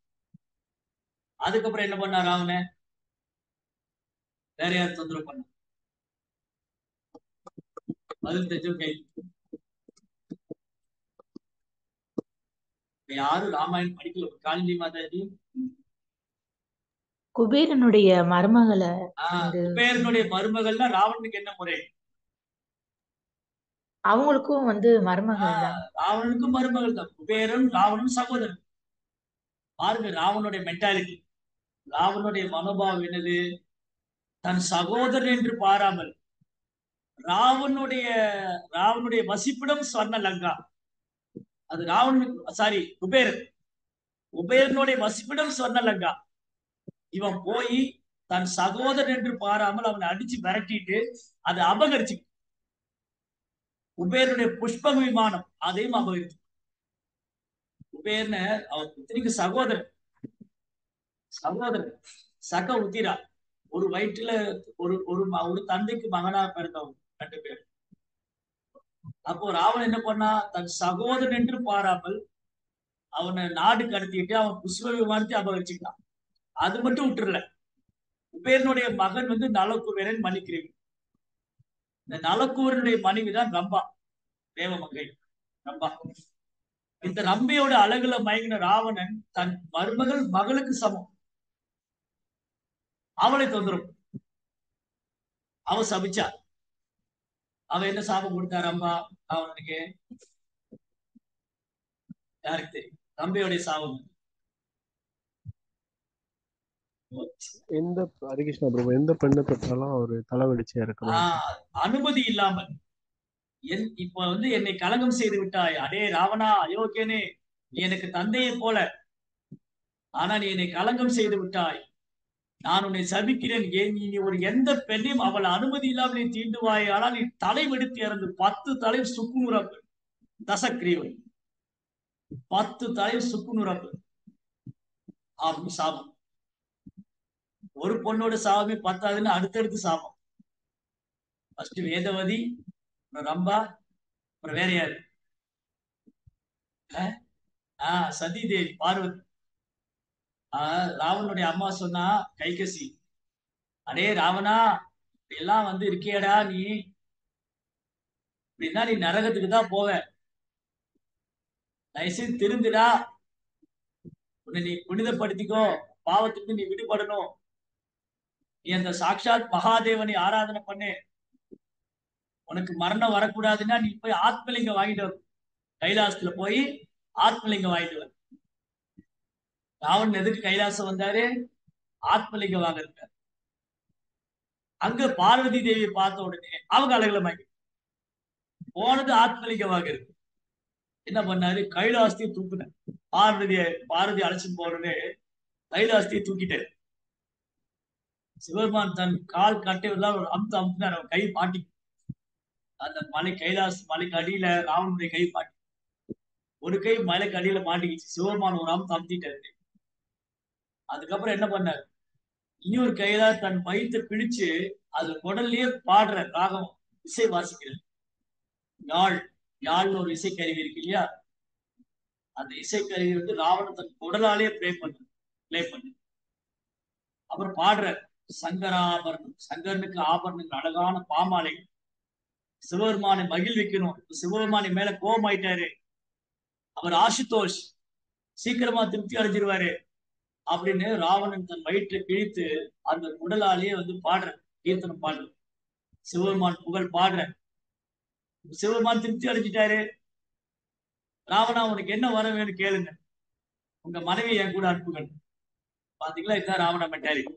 Speaker 1: அதுக்கப்புறம் என்ன பண்ணா ராவணன்? வேற யார் தொந்தரவு பண்ண? பதில் தெரிஞ்சு கை. யாரும் ராமாயணம் படிக்கல. காளிந்தி மாதாஜி
Speaker 3: குபேரனுடைய மருமகளை,
Speaker 1: குபேரனுடைய மருமகள்னா ராவணனுக்கு என்ன முறை?
Speaker 3: அவங்களுக்கும் மருமகள் தான்.
Speaker 1: ராவணனுக்கும் மருமகள் தான். குபேரன் ராவணன் சகோதரன். பாருங்க ராவனுடைய மென்டாலிட்டி, ராவனுடைய மனோபாவம் என்னது? தன் சகோதரன் என்று பாராமல், ராவனுடைய வசிப்பிடம் ஸ்வர்ண லங்கா. அது ராவணனுக்கு, சாரி குபேரன், குபேரனுடைய வசிப்பிடம் ஸ்வர்ண லங்கா. இவன் போய் தன் சகோதரன் என்று பாராமல் அவனை அடிச்சு விரட்டிட்டு அதை அபகரிச்சு, குபேரனுடைய புஷ்ப விமானம் அதையும் அபகரிச்சு. குபேரன அவன் புத்திரிக்கு சகோதரன், சக உத்திரா, ஒரு வயிற்றுல ஒரு தந்தைக்கு மகனா பிறந்தவங்க 2 பேர். அப்போ ராவணன் என்ன பண்ணா? தன் சகோதரன் என்று பாராமல் அவனை நாடு கடத்திட்டு அவன் புஷ்ப விமானத்தை அபகரிச்சுக்கிட்டான். அது மட்டும் விட்டுறல, குபேரனுடைய மகன் நலக்குபேரன் மணிக்கிறீங்க. இந்த நலக்குபேரனுடைய மனைவிதான் ரம்பா, தேவமங்கை ரம்பா. இந்த ரம்பையோட அழகுல மயங்கின ராவணன் தன் மகளுக்கு சமம், அவளை தொந்தரவு. அவ சபிச்சா. அவ என்ன சாபம் கொடுத்தா ரம்பா ராவணனுக்கு? யாருக்கு தெரியும்? ரம்பையோடைய சாபம்.
Speaker 4: எந்த ஹரிகிருஷ்ணா பிரபு எந்த பெண்ணை தொட்டாலும் அவரு தலைவலிச்சு இறக்கணும்.
Speaker 1: அனுமதி இல்லாமல் இப்ப வந்து என்னை கலங்கம் செய்து விட்டாய், அடே ராவணா, அயோக்கியனே, நீ எனக்கு தந்தையை போல, ஆனா நீ என்னை கலங்கம் செய்து விட்டாய், நான் உன்னை சபிக்கிறேன். நீ ஒரு எந்த பெண்ணையும் அவள் அனுமதி இல்லாமல் நீ தீண்டுவாய், ஆனால் நீ தலை வெடித்து இறந்து 10 தலை சுக்குநூறப்பு தசக்கிரீவன் 10 தலை சுக்குநூறப்பு அப்படின்னு சாபம். ஒரு பொண்ணோட சாபமே 10ஆவதுன்னு அடுத்தடுத்து சாபம். ஃபர்ஸ்ட் வேதவதி, அப்புறம் ரம்பா, அப்புறம் வேற யாரு, சதி தேவி, பார்வதி. ராவனுடைய அம்மா சொன்னா கைகசி, அடே ராவணா, எல்லாம் வந்து இருக்கியடா, நீ அப்படின்னா நீ நரகத்துக்கு தான் போவ, தயவுசெய்து திருந்துடா, உன்னை நீ புனிதப்படுத்திக்கோ, பாவத்துக்கு நீ விடுபடணும், நீ அந்த சாட்சாத் மகாதேவனை ஆராதனை பண்ணு, உனக்கு மரணம் வரக்கூடாதுன்னா நீ போய் ஆத்மலிங்கம் வாங்கிட்டு வர, கைலாசத்துல போய் ஆத்மலிங்கம் வாங்கிட்டு வர. ராவணன் எதுக்கு கைலாசம் வந்தாரு? ஆத்மலிங்கம் வாங்க. அங்க பார்வதி தேவியை பார்த்த உடனே அவங்க அழகலமாக்கி போனது ஆத்மலிங்கம் வாங்க. என்ன பண்ணாரு? கைலாசத்தையே தூக்குன. பார்வதி அழைச்சிட்டு போனே கைலாசத்தையே தூக்கிட்டாரு. சிவபெருமான் தன் கால் கட்டையெல்லாம் ஒரு அமுத்தினார், அவன் கை மாட்டி, அந்த மலை கைலாச மலைக்கு அடியில ராவனுடைய கை மாட்டி, ஒரு கை மலைக்கு அடியில மாட்டிக்கிச்சு. சிவபெருமான் ஒரு அமுத்திட்டாரு. அதுக்கப்புறம் என்ன பண்ணாரு? இன்னொரு கையில தன் வயிற்று பிடிச்சு அது குடல்லயே பாடுற ராகம், இசை வாசிக்கிறது. யாழ்னு ஒரு இசைக்கருவி இருக்கு இல்லையா, அந்த இசைக்கருவி வந்து ராவணன் தன் குடலாலேயே பிளே பண்ணு. அப்புறம் பாடுற சங்கராபரணம், சங்கரனுக்கு ஆபரணங்கள், அழகான பாமாலை, சிவபெருமானை மகிழ்விக்கணும். சிவபெருமானை மேல கோபம் ஆயிட்டாரு, அவர் ஆசுதோஷ் சீக்கிரமா திருப்தி அடைஞ்சிருவாரு அப்படின்னு ராவணன் தன் வயிற்றை கிழித்து அந்த குடலாலேயே வந்து பாடுற, கீர்த்தனம் பாடுற, சிவபெருமான் புகழ் பாடுற. சிவபெருமான் திருப்தி அடைஞ்சிட்டாரு. ராவணா, உனக்கு என்ன வர வேணும் கேளுங்க, உங்க மனைவி என் கூட அனுப்புங்க. பாத்தீங்களா, இதுதான் ராவண மென்டாலிட்டி.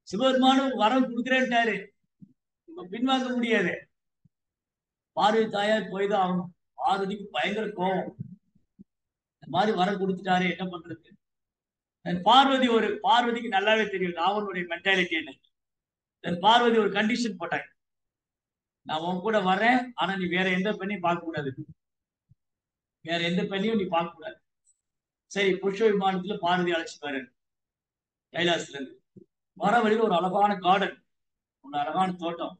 Speaker 1: சிவபெருமானும் வரம் கொடுக்குறேன்ட்டாரு, பின்வாங்க முடியாது. பார்வதி தாயார் போய்தான் ஆகணும். பார்வதிக்கு பயங்கர கோபம், இந்த மாதிரி வரம் கொடுத்துட்டாரு, என்ன பண்றது? பார்வதிக்கு நல்லாவே தெரியும் ராவனுடைய மென்டாலிட்டி என்ன. பார்வதி ஒரு கண்டிஷன் போட்டாங்க, நான் உன் கூட வர்றேன், ஆனா நீ வேற எந்த பெண்ணையும் பார்க்க கூடாது, வேற எந்த பெண்ணையும் நீ பார்க்க கூடாது. சரி, புஷ்ப விமானத்துல பார்வதி அழைச்சிட்டு வர்றேன். கைலாசத்துல இருந்து வர வழியில ஒரு அழகான கார்டன், ஒரு அழகான தோட்டம்.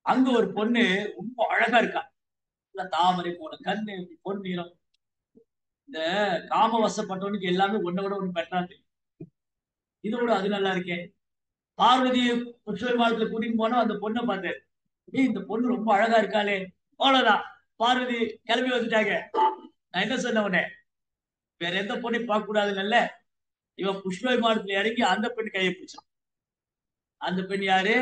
Speaker 1: அங்க ஒரு பொண்ணு ரொம்ப அழகா இருக்கா, தாமரை போன கண்ணு, பொன் நீளம். இந்த காம வசப்பட்டவனுக்கு எல்லாமே ஒன்ன விட ஒண்ணு பெற்றாங்க. இதோட அது நல்லா இருக்கேன். பார்வதியை புஷ்ப விமானத்துல கூட்டிட்டு போனா அந்த பொண்ணை பார்த்தேன், இந்த பொண்ணு ரொம்ப அழகா இருக்காளே, அவ்வளவுதான். பார்வதி கிளம்பி வந்துட்டாங்க. நான் என்ன சொன்ன உடனே, வேற எந்த பொண்ணையும் பார்க்க கூடாதுன்னு இவன் புஷ்ப விமானத்துல இறங்கி அந்த பெண் கையை பிடிச்சான். அந்த பெண் யாரு?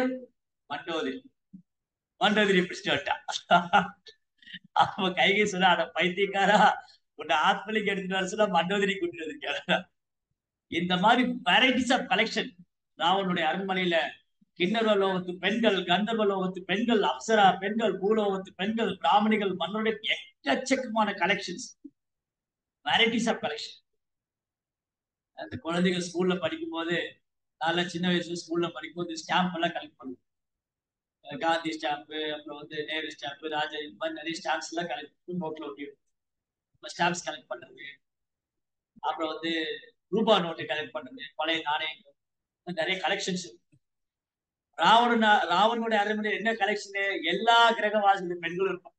Speaker 1: மண்டோதரி பிடிச்சிட்டு வட்டான். அவன் கைகை சொன்னா, அத பைத்தியக்காரா, உன்னை ஆத்மலிக்கு எடுத்துட்டு வர சொன்னா மண்டோதரி கூட்டிட்டு வந்திருக்காரு. இந்த மாதிரி வெரைட்டிஸ் ஆஃப் கலெக்ஷன் ராவனுடைய அரண்மனையில. கிண்ணர்வ லோகத்து பெண்கள், கந்தர்வ லோகத்து பெண்கள், அப்சரா பெண்கள், பூலோகத்து பெண்கள், பிராமணிகள், மன்னருடைய எக்கச்சக்கமான கலெக்ஷன்ஸ், வெரைட்டிஸ் ஆஃப் கலெக்ஷன். அந்த குழந்தைகள் ஸ்கூல்ல படிக்கும் போது, நல்ல சின்ன வயசுல ஸ்கூல்ல படிக்கும்போது ஸ்டாம்ப் எல்லாம் கலெக்ட் பண்ணுவோம். காந்தி ஸ்டாம்ப்பு, அப்புறம் வந்து நேரு ஸ்டாம்ப்பு, ராஜா, இந்த மாதிரி நிறைய ஸ்டாம்ப்ஸ் எல்லாம் கலெக்ட் பண்ணி நோட்ல ஒட்டி ஸ்டாம்ப்ஸ் கலெக்ட் பண்றது. அப்புறம் வந்து ரூபா நோட்டு கலெக்ட் பண்றது, பழைய நாணயங்கள், நிறைய கலெக்ஷன்ஸ். ராவனுடைய அரண்மனை என்ன கலெக்ஷனு? எல்லா கிரகவாசிகள் பெண்களும் இருப்பான்.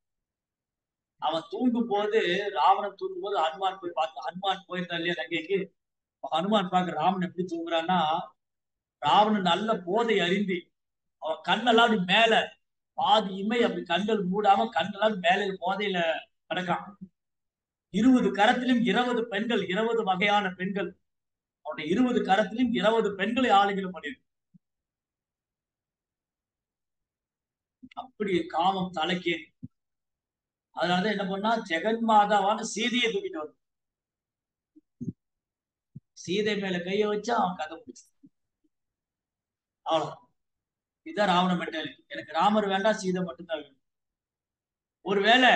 Speaker 1: அவன் தூங்கும் போது, ராவணன் தூங்கும் போது ஹனுமான் போய் பார்த்து, ஹனுமான் போயிருந்தா இல்லையா லங்கைக்கு, ஹனுமான் பார்க்க ராவணன் எப்படி தூங்குறான்னா, ராவணன் நல்ல போதை அறிந்தி அவன் கண்ணெல்லாம் அப்படி மேல பாதி இமை அப்படி கண்கள் மூடாம கண்ணெல்லாம் மேல போதையில கிடக்கான். 20 கரத்திலும் 20 பெண்கள், 20 வகையான பெண்கள். அவனுடைய 20 கரத்திலும் 20 பெண்களை ஆளுகளும் பண்ணிருக்கு. அப்படி காமம் தலைக்கே. அதனாலதான் என்ன பண்ணா, ஜெகன்மாதாவான சீதையை தூக்கிட்டு வரும். சீதை மேல கைய வச்சா அவன் கதை முடிச்சு. அவ்வளவு. இதுதான் ராவண மென்டாலிட்டி. எனக்கு ராமர் வேண்டாம், சீதை மட்டும்தான் வேணும். ஒருவேளை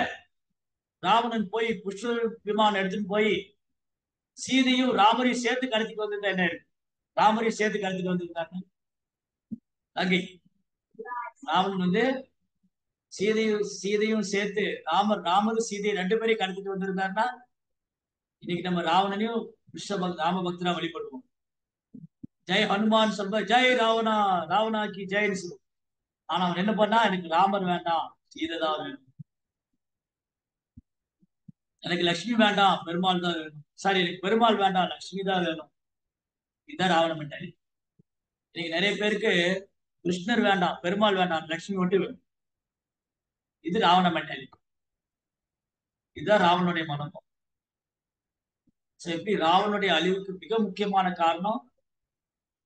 Speaker 1: ராவணன் போய் புஷ்ப விமானம் எடுத்துட்டு போய் சீதையும் ராமரையும் சேர்த்து கடத்திட்டு வந்திருந்தா என்ன இருக்கு? ராமரையும் சேர்த்து கடத்திட்டு வந்திருந்தாங்க அங்கே. ராவணன் வந்து சீதையும் சேர்த்து ராமரும் சீதையை 2 பேரையும் கடத்திட்டு வந்திருந்தாருன்னா இன்னைக்கு நம்ம ராவணனையும் ராம பக்தரா வழிபடுவோம். ஜெய் ஹனுமான் சொல்ற ஜெய் ராவணா, ராவணாக்கு ஜெயின்னு சொல்லுவோம். ஆனா அவன் என்ன பண்ணா, எனக்கு ராமர் வேண்டாம், சீதை தான் வேணும். எனக்கு லட்சுமி வேண்டாம், பெருமாள் தான் வேணும். சாரி, எனக்கு பெருமாள் வேண்டாம், லட்சுமி தான் வேணும். இதுதான் ராவண மென்டாலிட்டி. இன்னைக்கு நிறைய பேருக்கு கிருஷ்ணர் வேண்டாம், பெருமாள் வேண்டாம், லட்சுமி மட்டும் வேணும். இது ராவண மென்டாலிட்டி. இதுதான் ராவனுடைய மனோபம். எப்படி ராவனுடைய அழிவுக்கு மிக முக்கியமான காரணம்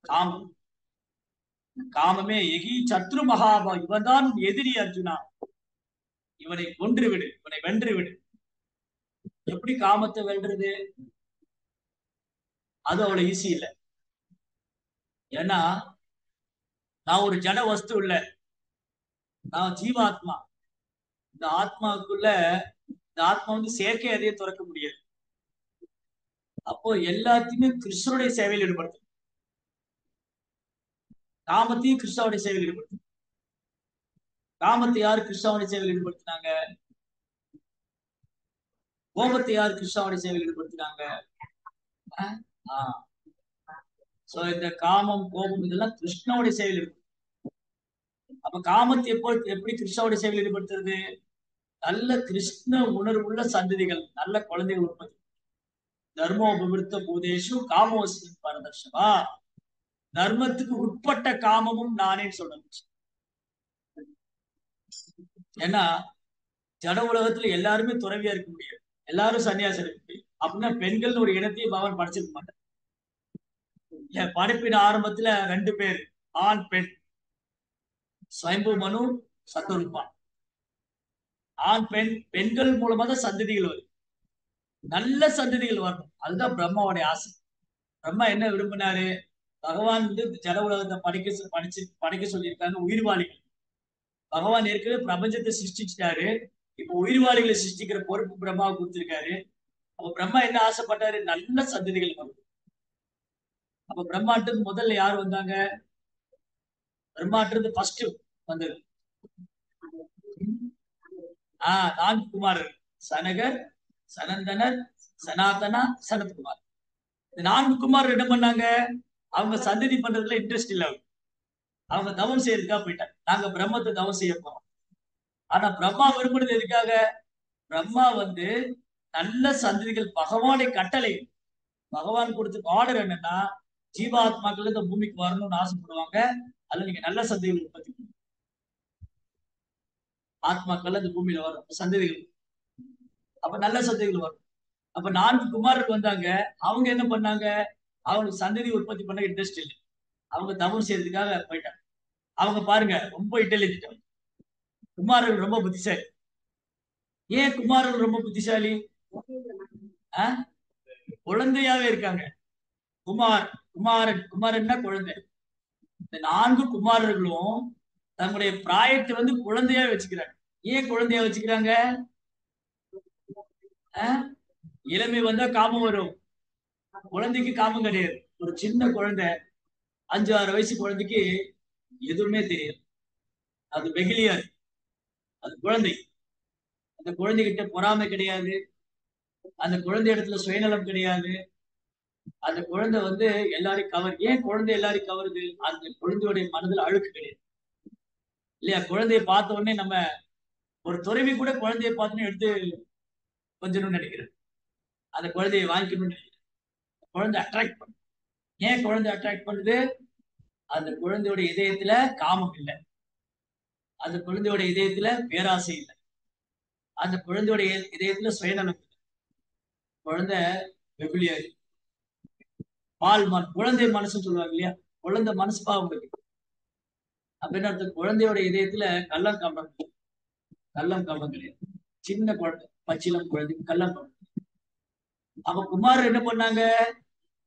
Speaker 1: காமம். காமமே எகி சத்ரு மகாபா, இவன் தான் எதிரி அர்ஜுனா, இவனை கொன்று விடு, இவனை வென்று விடு. எப்படி காமத்தை வெல்றது? அது அவ்வளவு ஈஸி இல்லை. ஏன்னா நான் ஒரு ஜட வஸ்து இல்ல, நான் ஜீவாத்மா. இந்த ஆத்மாவுக்குள்ள இந்த ஆத்மா வந்து செயற்கை அதையே துறக்க முடியாது. அப்போ எல்லாத்தையுமே கிருஷ்ணனுடைய சேவையில் ஈடுபடுத்தும். காமத்தையும் கிருஷ்ணாவுடைய சேவையில் ஈடுபடுத்தும். காமத்தை யாரு கிருஷ்ணாவுடைய சேவையில் ஈடுபடுத்தினாங்க? கோபத்தை யாரு கிருஷ்ணாவுடைய சேவையில் ஈடுபடுத்தினாங்க? சோ இந்த காமம், கோபம் இதெல்லாம் கிருஷ்ணாவுடைய சேவையில் இருக்கு. அப்ப காமத்தை எப்படி கிருஷ்ணாவுடைய சேவையில் ஈடுபடுத்துறது? நல்ல கிருஷ்ண உணர்வுள்ள சந்ததிகள், நல்ல குழந்தைகள் உற்பத்தி. தர்மோபவிருத்த பூதேஷு காமோஸ்மின் பரதர்ஷவா, தர்மத்துக்கு உட்பட்ட காமமும் நானே சொல்லணும். ஏன்னா ஜட உலகத்துல எல்லாருமே துறவியா இருக்க முடியாது, எல்லாரும் சன்னியாசி இருக்க முடியும். அப்படின்னா பெண்கள் ஒரு இனத்தையும் பகவான் படைச்சிருக்க மாட்டார். படைப்பின் ஆரம்பத்துல 2 பேர், ஆண் பெண், ஸ்வயம்பு மனு சத்வரூபா. ஆண் பெண், பெண்கள் மூலமா தான் சந்ததிகள் வரும், நல்ல சந்ததிகள் வரணும். அதுதான் பிரம்மாவுடைய ஆசை. பிரம்மா என்ன விரும்பினாரு? பகவான் வந்து ஜட உலகத்தை படைக்க சொல்லியிருக்காங்க உயிர்வாளிகள். பகவான் ஏற்கனவே பிரபஞ்சத்தை சிருஷ்டிச்சிட்டாரு, இப்ப உயிர்வாளிகளை சிருஷ்டிக்கிற பொறுப்பு பிரம்மாவை கொடுத்திருக்காரு. அப்ப பிரம்மா என்ன ஆசைப்பட்டாரு? நல்ல சந்ததிகள் வரும். அப்ப பிரம்மாட்டுக்கு முதல்ல யார் வந்தாங்க? பிரம்மாட்டு ஃபர்ஸ்ட் வந்தது 4 குமாரர், சனகர், சனந்தனர், சனாதனா, சனத்குமார். இந்த 4 குமாரர் என்ன பண்ணாங்க? அவங்க சந்ததி பண்றதுல இன்ட்ரெஸ்ட் இல்ல. அவங்க தவம் செய்யறதுக்காக போயிட்டாங்க. நாங்க பிரம்மத்தை தவம் செய்ய போறோம். ஆனா பிரம்மா விரும்புறது எதுக்காக? பிரம்மா வந்து நல்ல சந்ததிகள், பகவானுடைய கட்டளை, பகவான் கொடுத்த ஆர்டர் என்னன்னா, ஜீவாத்மாக்கள் இந்த பூமிக்கு வரணும்னு ஆசைப்படுவாங்க. அதுல நீங்க நல்ல சந்ததிகள் உற்பத்தி பண்ணுங்க. ஆத்மாக்கள் இந்த பூமியில வரும் சந்ததிகள், அப்ப நல்ல சந்ததிகள் வரும். அப்ப 4 குமாரர்கள் வந்தாங்க. அவங்க என்ன பண்ணாங்க? அவங்களுக்கு சந்ததி உற்பத்தி பண்ண இன்ட்ரெஸ்ட் இல்லை, அவங்க தவறு செய்யறதுக்காக போயிட்டாங்க. அவங்க பாருங்க ரொம்ப இன்டெலிஜென்ட், குமாரர்கள் ரொம்ப புத்திசாலி. ஏன் குமாரர்கள் ரொம்ப புத்திசாலி? குழந்தையாவே இருக்காங்க. குமாரன்னா குழந்தை. இந்த 4 குமாரர்களும் தங்களுடைய பிராயத்தை வந்து குழந்தையா வச்சுக்கிறாங்க. ஏன் குழந்தையா வச்சுக்கிறாங்க? இளமை வந்தா காமம் வரும், குழந்தைக்கு காமம் கிடையாது. ஒரு சின்ன குழந்தை, 5-6 வயசு குழந்தைக்கு எதுவுமே தெரியாது, அது வெகுளியா இருக்கு. அது குழந்தை. அந்த குழந்தைகிட்ட பொறாமை கிடையாது, அந்த குழந்தை இடத்துல சுயநலம் கிடையாது. அந்த குழந்தை வந்து எல்லாரையும் கவர். ஏன் குழந்தை எல்லாரையும் கவருது? அந்த குழந்தையுடைய மனதில் அழுக்கு கிடையாது இல்லையா? குழந்தைய பார்த்த உடனே நம்ம ஒரு துறவி கூட குழந்தைய பார்த்தோன்னு எடுத்து கொஞ்சம் நினைக்கிறேன், அந்த குழந்தைய வாங்கிக்கணும்னு நினைக்கிறேன். குழந்தை அட்ராக்ட் பண்ணும். ஏன் குழந்தை அட்ராக்ட் பண்ணுது? அந்த குழந்தையோட இதயத்துல காமம் இல்லை, அந்த குழந்தையோட இதயத்துல பேராசை இல்லை, அந்த குழந்தையோட இதயத்துல சுயநலம் இல்லை. குழந்தை வெகுளியா இருக்கு. குழந்தை மனசுன்னு சொல்லுவாங்க இல்லையா? குழந்தை மனசு பாவம் இருக்கு அப்படின்னு அர்த்தம். குழந்தையோட இதயத்துல கள்ளம் கபடம் கிடையாது. சின்ன குழந்தை, பச்சிலம் குழந்தைக்கு கள்ளம் கபடம். அப்ப குமாரர் என்ன பண்ணாங்க?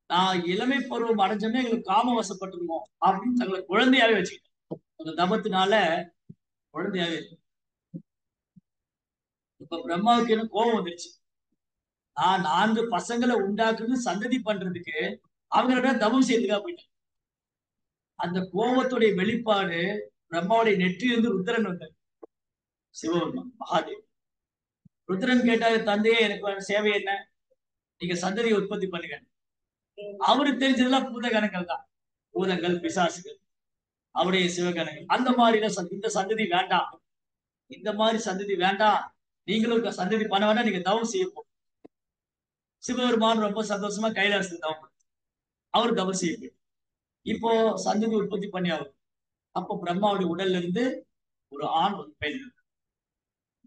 Speaker 1: நான் இளமை பருவம் அடைஞ்சோமே எங்களுக்கு காம வசப்பட்டுருவோம் அப்படின்னு தங்களை குழந்தையாவே வச்சுக்கிட்டேன். அந்த தபத்தினால குழந்தையாவே. இப்ப பிரம்மாவுக்கு என்ன கோபம் வந்துருச்சு. நான் 4 பசங்களை உண்டாக்குன்னு சந்ததி பண்றதுக்கு அவங்களோட தபம் செய்யறதுக்காக போயிட்டேன். அந்த கோபத்துடைய வெளிப்பாடு பிரம்மாவுடைய நெற்றியிலிருந்து ருத்ரன் வந்தார். சிவபெருமான் மகாதேவ். ருத்ரன் கேட்டாரு, தந்தையே எனக்கு சேவை என்ன, நீங்க சந்ததியை உற்பத்தி பண்ணுங்க. அவருக்கு தெரிஞ்சதெல்லாம் பூதகணங்கள் தான். பூதங்கள், பிசாசுகள், அவருடைய சிவகணங்கள். அந்த மாதிரி இந்த சந்ததி வேண்டாம், இந்த மாதிரி சந்ததி வேண்டாம், நீங்களும் சந்ததி பண்ண வேண்டாம், நீங்க தவம் செய்ய போகும். சிவபெருமான் ரொம்ப சந்தோஷமா கைலாசத்துக்கு தவம் பண்ணார். அவர் தவம் செய்ய போய் இப்போ சந்ததி உற்பத்தி பண்ணி ஆகும். அப்போ பிரம்மாவுடைய உடல்ல இருந்து ஒரு ஆண் ஒரு பெண்,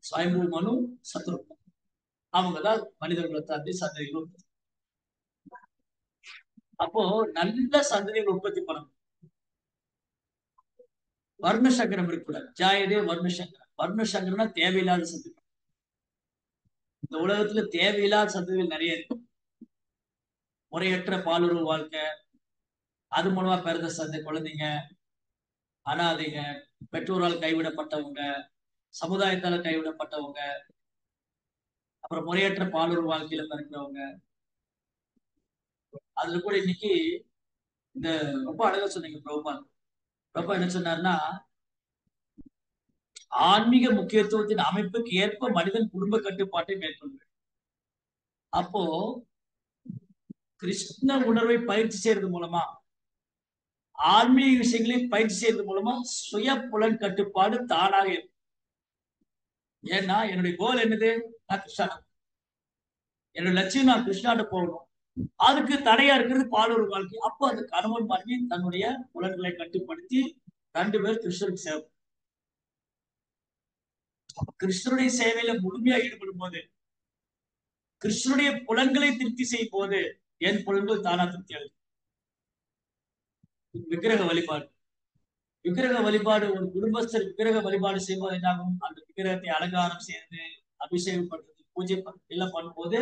Speaker 1: ஸ்வயம்பு மனு சத்ருக்னன், அவங்கதான் மனிதர்களை தாண்டி சந்ததிகள் உற்பத்தி. அப்போ நல்ல சந்ததிகள் உற்பத்தி பண்ணணும். வர்ணசங்கரம் இருக்கக்கூடாது. ஜாயதே வர்ணசங்கரம். வர்ணசங்கரம்னா தேவையில்லாத சந்ததிகள். இந்த உலகத்துல தேவையில்லாத சந்ததிகள் நிறைய இருக்கு. முறையற்ற பாலுறவு வாழ்க்கை, அது மூலமா பிறந்த குழந்தைங்க, அனாதைங்க, பெற்றோரால் கைவிடப்பட்டவங்க, சமுதாயத்தால கைவிடப்பட்டவங்க, அப்புறம் முறையற்ற பாலுறவு வாழ்க்கையில பிறக்கிறவங்க. அதுல கூட இன்னைக்கு இந்த ரொம்ப அழகா சொன்னீங்க பிரபுபான். பிரபா என்ன சொன்னார்னா, ஆன்மீக முக்கியத்துவத்தின் அமைப்புக்கு ஏற்ப மனிதன் குடும்ப கட்டுப்பாட்டை மேற்கொள்வார். அப்போ கிருஷ்ண உணர்வை பயிற்சி செய்யறது மூலமா, ஆன்மீக விஷயங்களை பயிற்சி செய்யறது மூலமா சுய புலன் கட்டுப்பாடு தானாக இருக்கும். ஏன்னா என்னுடைய கோல் என்னது, நான் கிருஷ்ணா, என்னோட லட்சியம் நான் கிருஷ்ணாட்ட போகணும். அதுக்கு தடையா இருக்கிறது பாலூர் வாழ்க்கை. அப்போ அந்த கணவன் மனைவி தன்னுடைய புலன்களை கட்டுப்படுத்தி 2 பேர் கிருஷ்ணருக்கு சேவை. கிருஷ்ணருடைய சேவையில முழுமையா ஈடுபடும் போது, கிருஷ்ணனுடைய புலன்களை திருப்தி செய்யும் போது என் புலன்கள் தானா திருப்தி அடையும். விக்கிரக வழிபாடு, விக்கிரக வழிபாடு, ஒரு குடும்பஸ்தர் விக்கிரக வழிபாடு செய்வது என்னாகும், அந்த விக்கிரகத்தை அலங்காரம் செய்து அபிஷேகம் பண்றது, பூஜை எல்லாம் பண்ணும்போது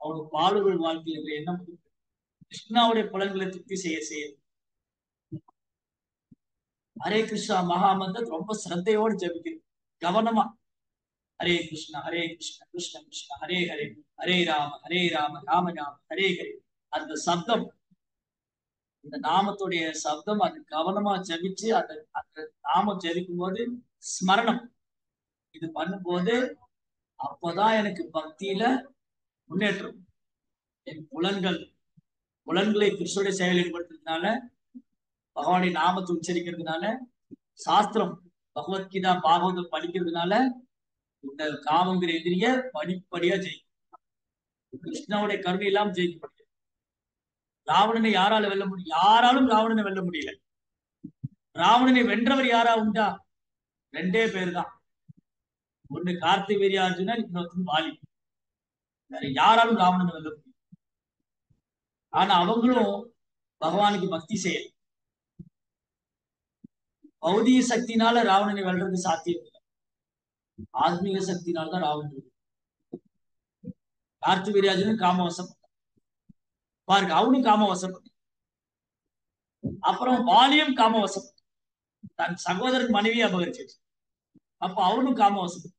Speaker 1: அவனுக்கு பாலுகள் வாழ்க்கையில் இருக்கிற எண்ணம் கிருஷ்ணாவுடைய புலன்களை திருப்தி செய்ய. ஹரே கிருஷ்ணா மகாமந்திரம் ரொம்ப சிரத்தையோடு ஜபிக்கிறது, கவனமா. ஹரே கிருஷ்ணா கிருஷ்ண கிருஷ்ண ஹரே ஹரே, ஹரே ராம ராம ஹரே ஹரே. அந்த சப்தம், இந்த நாமத்துடைய சப்தம், அது கவனமா ஜபிச்சு அந்த நாமம் ஜபிக்கும் போது ஸ்மரணம் இது பண்ணும்போது, அப்பதான் எனக்கு பக்தியில முன்னேற்றம். என் புலன்களை கிருஷ்ணனுடைய செயல் ஈடுபடுத்துறதுனால, பகவானுடைய நாமத்தை உச்சரிக்கிறதுனால, சாஸ்திரம் பகவத்கீதா பாகவதம் படிக்கிறதுனால இந்த காமங்கிற எதிரிய படிப்படியா ஜெயிக்கும். கிருஷ்ணாவுடைய கருணை இல்லாம ஜெயிக்க முடியாது. ராவணனை யாரால வெல்ல முடியும்? யாராலும் ராவணனை வெல்ல முடியல. ராவணனை வென்றவர் யாரா உண்டா? 2 பேர் தான். ஒண்ணு கார்த்திவீர்யார்ஜுனன், இன்னொருத்தன் வாலி. வேற யாராலும் ராவணனை வெல்ல முடியும். ஆனா அவங்களும் பகவானுக்கு பக்தி செய்யல. பௌதிக சக்தினால ராவணனை வெல்றது சாத்தியம் இல்லை. ஆத்மீக சக்தினால்தான் ராவணன். கார்த்திவீர்யார்ஜுனன் காமவசம் பாருங்க, அவனும் காமவசப்பட்டான். அப்புறம் வாலியும் காமவசம், தன் சகோதரன் மனைவி அபகரிச்சு, அப்ப அவனும் காமவசம்.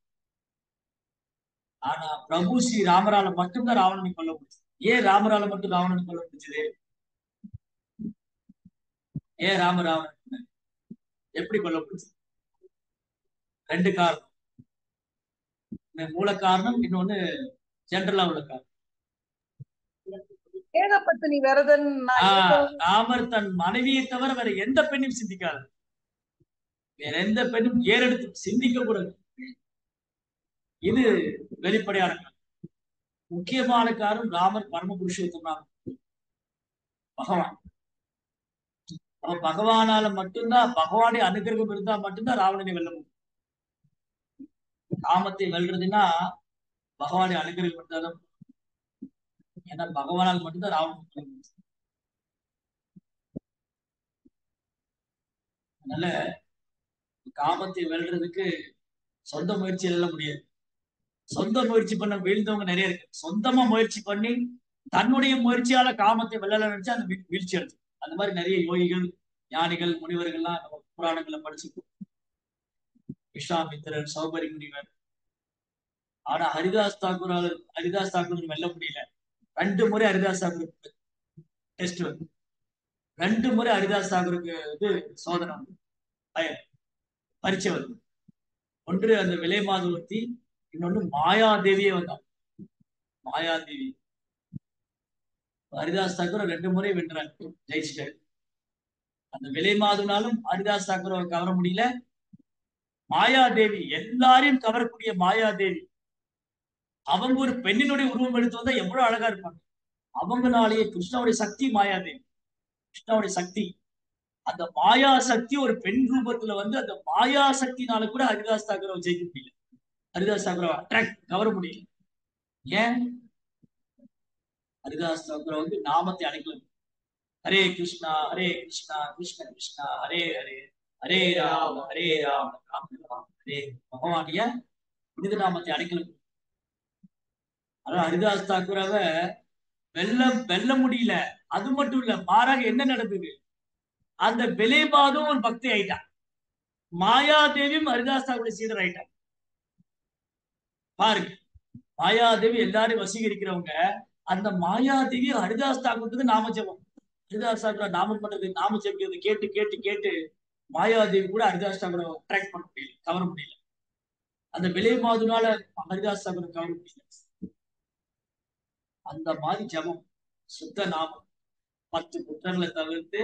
Speaker 1: ஆனா பிரபு ஸ்ரீ ராமரால மட்டும்தான் ராவணனை கொல்ல முடிச்சது. ஏன் ராமரால மட்டும் ராவணனை கொல்ல முடிச்சது? ஏன் ராவணன் எப்படி கொல்ல முடிச்சது? 2 காரணம். மூல காரணம், இன்னொன்னு ஜெனரலா உள்ள காரணம்.
Speaker 5: ஏகபத்தினி விரதன்.
Speaker 1: ராமர் தன் மனைவியை தவிர வேற எந்த பெண்ணையும் சிந்திக்காது. வேற எந்த பெண்ணும் ஏறெடுத்து சிந்திக்க கூடாது. இது வெளிப்படையான காரணம். முக்கியமான காரணம், ராமர் பரம புருஷோத்தமனாக பகவான். பகவானால மட்டும்தான், பகவானுடைய அனுகிரகம் இருந்தா மட்டும்தான் ராவணனை வெல்ல முடியும். காமத்தை வெல்றதுன்னா பகவானுடைய அனுகிரகம் இருந்தாலும், ஏன்னா பகவானால் மட்டும்தான் ராவணன். அதனால காமத்தை வெல்றதுக்கு சொந்த முயற்சியில எல்லாம் முடியாது. சொந்த முயற்சி பண்ண வீழ்ந்தவங்க நிறைய இருக்கு. சொந்தமா முயற்சி பண்ணி தன்னுடைய முயற்சியால காமத்தை வெல்லல நினைச்சு அந்த வீழ்ச்சி அடைச்சு. அந்த மாதிரி நிறைய யோகிகள், ஞானிகள், முனிவர்கள்லாம் நம்ம புராணங்களை படிச்சு, விஸ்வாமித்திரர், சௌபரி முனிவர். ஆனா ஹரிதாஸ் தாக்கூர் வெல்ல முடியல. 2 முறை ஹரிதாஸ் தாக்கூர் டெஸ்ட் வந்து 2 முறை ஹரிதாஸ் தாக்கூருக்கு சோதனை வந்து பரீட்சை வந்து. ஒன்று அந்த விலை மாதவர்த்தி, இன்னொன்று மாயாதேவியே வந்தாங்க. மாயாதேவி ஹரிதாஸ் தாக்கூர் 2 முறை வென்றாங்க, ஜெயிச்சிட்டாரு. அந்த விலை மாதுனாலும் ஹரிதாஸ் தாக்கூரை கவர முடியல. மாயாதேவி, எல்லாரையும் கவரக்கூடிய மாயாதேவி, அவங்க ஒரு பெண்ணினுடைய உருவம் எடுத்து வந்தா எவ்வளவு அழகா இருப்பாங்க. அவங்களாலேயே கிருஷ்ணாவுடைய சக்தி மாயாதேவி, கிருஷ்ணாவுடைய சக்தி, அந்த மாயா சக்தி ஒரு பெண் ரூபத்துல வந்து அந்த மாயா சக்தினால கூட ஹரிதாஸ் தாக்கூரை ஜெயிக்க முடியல. ஹரிதாஸ் தாக்கூரை அட்ராக்ட் கவர முடியல. ஏன்? ஹரிதாஸ் தாக்கூரை வந்து நாமத்தை அடைக்கல. ஹரே கிருஷ்ணா கிருஷ்ண கிருஷ்ணா ஹரே ஹரே, ஹரே ராம ராம ராம ஹரே. பகவானிய புனித நாமத்தை அடைக்கல. ஆனா ஹரிதாஸ் தாக்கூராவை வெல்ல முடியல. அது மட்டும் இல்ல, மாறாக என்ன நடந்தது, அந்த விலைபாதும் ஒரு பக்தி ஆயிட்டான். மாயாதேவியும் ஹரிதாஸ் தாக்கூரை சீடர் ஆயிட்டான். பாருங்க, மாயாதேவி எல்லாரும் வசீகரிக்கிறவங்க. அந்த மாயாதேவி ஹரிதாஸ் தாக்கூருக்கு நாம ஜெபம், ஹரிதாஸ் தாக்கூர் நாமம் பண்றது, நாம ஜெபிக்கிறது கேட்டு கேட்டு கேட்டு மாயாதேவி கூட ஹரிதாஸ் தாக்கூரை அட்ராக்ட் பண்ண முடியல, கவர முடியல. அந்த விலை மாதுனால ஹரிதாஸ் தாக்கூரை கவர முடியல. அந்த மாதிரி ஜபம், சுத்த நாமம், 10 குற்றங்களை தவிர்த்து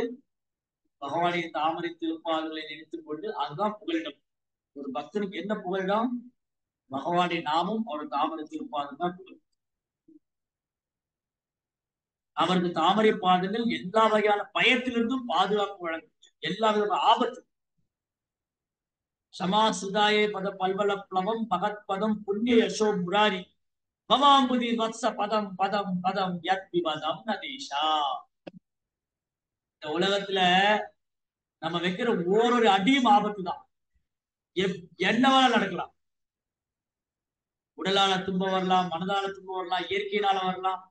Speaker 1: பகவானின் தாமரை திருப்பாதங்களை நினைத்துக் கொண்டு, அதுதான் புகலிடம். ஒரு பக்தனுக்கு என்ன புகலிடம்? பகவானின் நாமம், அவரது தாமரை திருப்பாதம் தான் புகழ். அவரது தாமரை பாதங்கள் எல்லா வகையான பயத்திலிருந்தும் பாதுகாப்பு வழங்கும், எல்லா விதமான ஆபத்து. சமாசுதாயே பத பல்வல பிளவம் பகத் பதம் புண்ணிய யசோ முராரி பவாம்புதி வத்ச பதம் பதம் பதம் யத் விபதம் நதீஷா. இந்த உலகத்துல நம்ம வைக்கிற ஓரொரு அடியும் ஆபத்து தான். என்னவால நடக்கலாம். உடலால துன்பம் வரலாம், மனதால துன்பம் வரலாம், இயற்கையினால வரலாம்,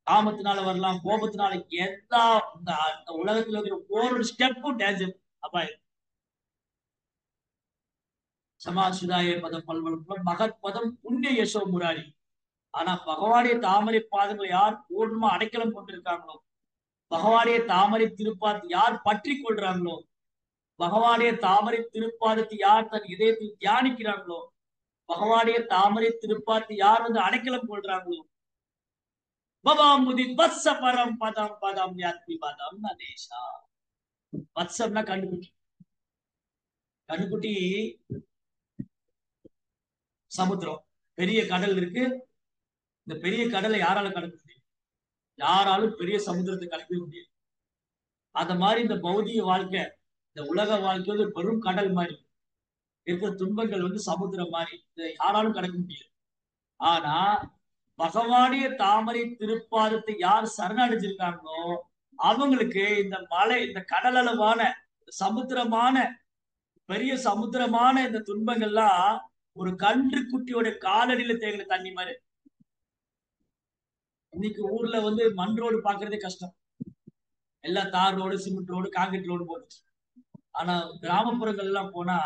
Speaker 1: காமத்தினால வரலாம், கோபத்தினால. எல்லா இந்த உலகத்துல இருக்கிற ஒவ்வொரு ஸ்டெப்பும் டேஞ்சர், அபாயம். சமாசுதாய பதம் பல்வலம் மகத் பதம் புண்ணிய யசோ முராரி. ஆனா பகவானுடைய தாமரை பாதங்களை யார் பூர்ணமா அடைக்கலம் கொண்டிருக்காங்களோ, பகவானுடைய தாமரை திருப்பாதத்தை யார் பற்றி கொள்றாங்களோ, பகவானுடைய தாமரை திருப்பாதத்தை யார் தன் இதயத்தில் தியானிக்கிறாங்களோ, பகவானுடைய தாமரை திருப்பாதத்தை யார் வந்து அடைக்கலம் கொள்றாங்களோ, பவாமுதி வத்ச பரம் பதம் பதம் யாத்மி பதம் நதேஷா. வத்சம்னா கண்ணுக்குட்டி. கண்ணுக்குட்டி சமுத்திரம், பெரிய கடல் இருக்கு. இந்த பெரிய கடலை யாரால கடக்க முடியும்? யாராலும் பெரிய சமுத்திரத்தை கடக்கவே முடியாது. அந்த மாதிரி இந்த பௌதிக வாழ்க்கை, இந்த உலக வாழ்க்கை வந்து பெரும் கடல் மாதிரி இருக்கிற துன்பங்கள் வந்து சமுத்திரம் மாதிரி, இதை யாராலும் கடக்க முடியாது. ஆனா பகவானுடைய தாமரை திருப்பாதத்தை யார் சரணடைஞ்சிருக்காங்களோ அவங்களுக்கு இந்த மலை, இந்த கடல் அளவான சமுத்திரமான பெரிய சமுத்திரமான இந்த துன்பங்கள்லாம் ஒரு கன்று குட்டியோட காலடியில தேங்கின தண்ணி மாதிரி. இன்னைக்கு ஊர்ல வந்து மண் ரோடு பாக்குறதே கஷ்டம். எல்லாம் தார் road, cement road, concrete road போட்டு. ஆனா கிராமப்புறங்கள் எல்லாம் போனா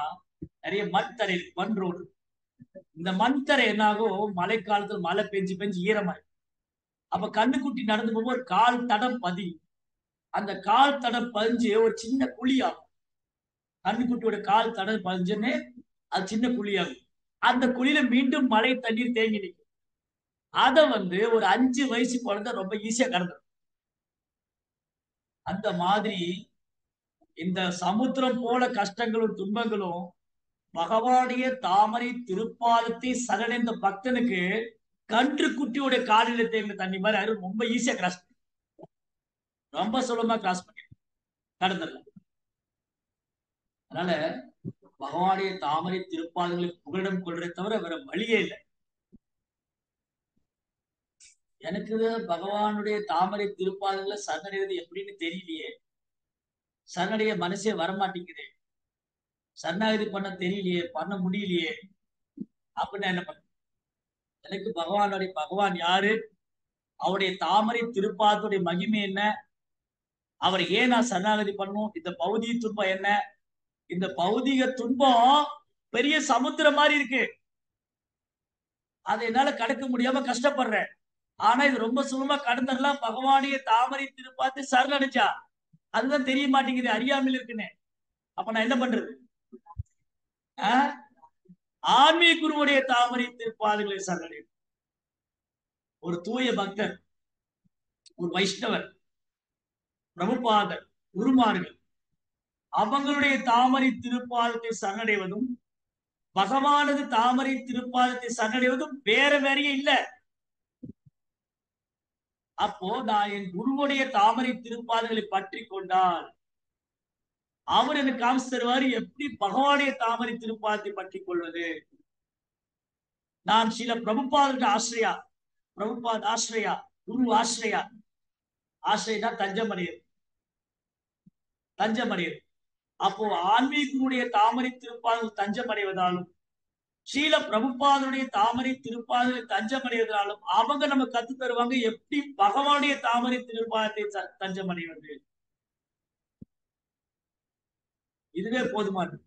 Speaker 1: நிறைய மண் தரை, மண் ரோடு. இந்த மண் தரை என்னாகும், மழை காலத்துல மழை பெஞ்சு பெஞ்சு ஈரமாய், அப்ப கண்ணுக்குட்டி நடந்து போகும்போது ஒரு கால் தடம் பதியும். அந்த கால் தடம் பதிஞ்சு ஒரு சின்ன குழியாகும். கண்ணுக்குட்டியோட கால் தடம் பதிஞ்சுன்னு அது சின்ன குழியாகும். அந்த குழியில மீண்டும் மழை தண்ணீர் தேங்கி நிற்கும். அதை வந்து ஒரு 5 வயசு குழந்தை ரொம்ப ஈஸியா கடந்துடும். அந்த மாதிரி இந்த சமுத்திரம் போல கஷ்டங்களும் துன்பங்களும் பகவானுடைய தாமரை திருப்பாதத்தை சரணடைந்த பக்தனுக்கு கன்று குட்டியோட காலில தேங்கின தண்ணி மாதிரி அது ரொம்ப ஈஸியா கிராஸ் பண்ணி, ரொம்ப சுலபமா கிராஸ் பண்ணி கடந்துடலாம். அதனால பகவானுடைய தாமரை திருப்பாதங்களுக்கு புகலிடம் கொள்றதை தவிர வேற வழியே இல்லை. எனக்கு பகவானுடைய தாமரை திருப்பாதங்களை சரணடைவது எப்படின்னு தெரியலையே, சரணடைய மனசே வரமாட்டேங்குது, சரணாகதி பண்ண தெரியலையே, பண்ண முடியலையே அப்படின்னா என்ன பண்ண? எனக்கு பகவான் யாரு, அவருடைய தாமரை திருப்பாதத்துடைய மகிமை என்ன, அவர் ஏன் நான் சரணாகதி பண்ணும், இந்த பௌதிக துன்பம் என்ன. இந்த பௌதிக துன்பம் பெரிய சமுத்திரம் மாதிரி இருக்கு, அதை என்னால கடக்க முடியாம கஷ்டப்படுறேன். ஆனா இது ரொம்ப சுலபமா கடந்துடலாம் பகவானுடைய தாமரை திருப்பாத்து சரணடைச்சா. அதுதான் தெரிய மாட்டேங்குது, அறியாமல் இருக்குன்னு. அப்ப நான் என்ன பண்றது? ஆன்மீக குருவுடைய தாமரை திருப்பாதுகளை சரணடை. ஒரு தூய பக்தர், ஒரு வைஷ்ணவர், பிரபுபாதர், குருமார்கள் அவங்களுடைய தாமரை திருப்பாதத்தை சரணடைவதும் பகவானது தாமரை திருப்பாதத்தை சரணடைவதும் வேற வேறையே இல்ல. அப்போ நான் என் குருவுடைய தாமரை திருப்பாதங்களை பற்றி கொண்டால் அவர் எனக்கு காமிச்சு தருவாரு எப்படி பகவானுடைய தாமரை திருப்பாதத்தை பற்றி கொள்வது. நான் சில பிரபுபாதருக்கு ஆசிரியா, பிரபுபாத் ஆசிரியா, குரு ஆசிரியா. ஆசிரியா தஞ்சமடையது, தஞ்சமடையது. அப்போ ஆன்மீகனுடைய தாமரை திருப்பாதங்கள் தஞ்சமடைவதாலும் ஸ்ரீல பிரபுபாதனுடைய தாமரை திருப்பாதங்களை தஞ்சமடைவதாலும் அவங்க நம்ம கத்து தருவாங்க எப்படி பகவானுடைய தாமரை திருப்பாதத்தை தஞ்சமடைவது. இதுவே போதுமானது.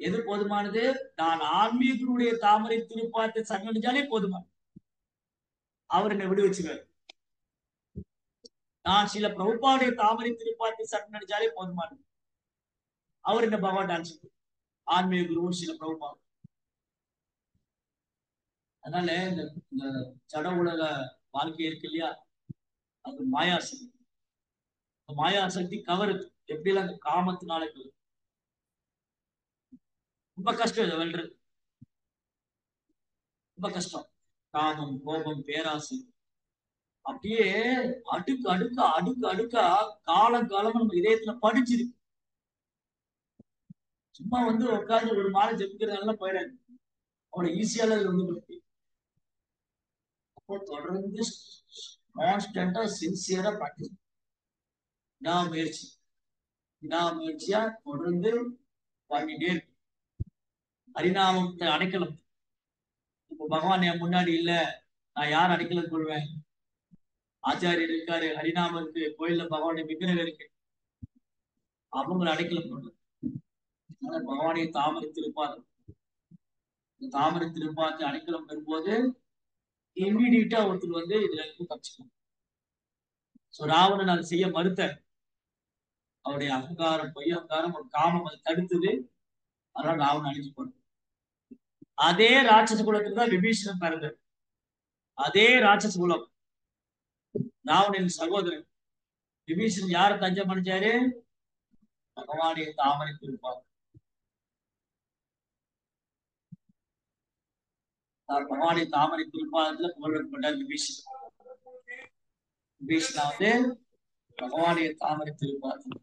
Speaker 1: எது போதுமானது? நான் ஆன்மீகனுடைய தாமரை திருப்பாதத்தை சரணடைஞ்சாலே போதுமானது. அவர் என்னை விடுவிச்சுவார். நான் சில பிரபுபாவுடைய தாமரை திருப்பாதத்தை சரணடைஞ்சாலே போதுமானது. அவர் என்ன பகவான் டான்ஸ் ஆன்மீக குரு சில பிரபுபா. அதனால இந்த ஜட உலக வாழ்க்கை இருக்கு இல்லையா, அது மாயாசக்தி. மாயாசக்தி கவருது. எப்படி எல்லாம் அந்த காமத்தினால ரொம்ப கஷ்டம். இதை வெல்றது ரொம்ப கஷ்டம். காமம், கோபம், பேராசை அப்படியே அடுக்கு அடுக்கா அடுக்கு அடுக்கா காலம் காலமா நம்ம இதயத்துல படிச்சிருக்கு. சும்மா உட்காந்து ஒரு மாலை ஜெபிக்கிறதுனால போயிடாது, அவனை ஈஸியால வந்து அப்போ தொடர்ந்து கான்ஸ்டன்டா சின்சியரா பிராக்டிஸ், விடாமுயற்சியா தொடர்ந்து பண்ணிட்டே இருக்கு. ஹரிநாமத்தை அடைக்கலம். இப்போ பகவான் என் முன்னாடி இல்ல, நான் யார் அடைக்கலம் கொள்வேன்? ஆச்சாரியர் இருக்காரு, ஹரிநாமம் இருக்கு, கோயில்ல பகவானுடைய விக்கிரகம் இருக்கு, அவங்களை அடைக்கலம் கொள்வேன். பகவானுடைய தாமரை திருப்பாதம், தாமரை திருப்பாதத்தை அடைக்கலம் பெறும்போது இம்மீடியட்டா ஒருத்தர் இதுல இருந்து தப்பிச்சுக்கணும். ராவணன் அதை செய்ய மறுத்த, அவருடைய அகங்காரம், பொய் அகங்காரம், ஒரு காமம் அதை தடுத்தது. அதனால ராவணன் அழிஞ்சு போனார். அதே ராட்சச குலத்துல தான் விபீஷணன் பிறந்தார். அதே ராட்சச குலம், ராவணன் சகோதரன் விபீஷணன் யாரை தஞ்சம் அடைஞ்சாரு? பகவானுடைய தாமரை திருப்பாதம். பகவானுடைய தாமரை திருப்பாதத்துல புகழப்பட்டார் விபீஷணன். விபீஷணா பகவானுடைய தாமரை திருப்பாதம்.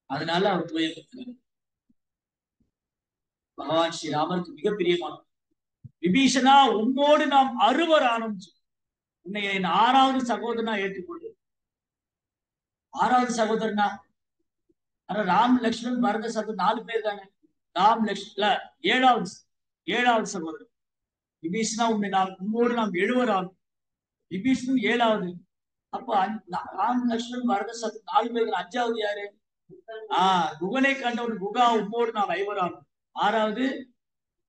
Speaker 1: அதனால அவர் தூய பக்தர். பகவான் ஸ்ரீராமருக்கு மிக பிரியமானவர். விபீஷணா, உன்னோடு நாம் அறுவர் ஆனோம், உன்னை என் 6வது சகோதரனா ஏற்றுக்கொண்டு. 6வது சகோதரனா? ஆனா ராம், லக்ஷ்மணன், பரத சகோதரன் 4 பேர் தானே. ராம், லக்ஷ்மண 7வது சகோதரன் விபீஷணா. உன்னோடு நாம் 7வர் ஆனோம். விபீஷணன் 7வது. அப்ப ராம், லக்ஷ்மணன், பரத சகோதரன் 4 பேர். 5வது யாரு? குகனை கண்டவன் குகா, உம்மோடு நாம் 5வர் ஆனோம். 6வது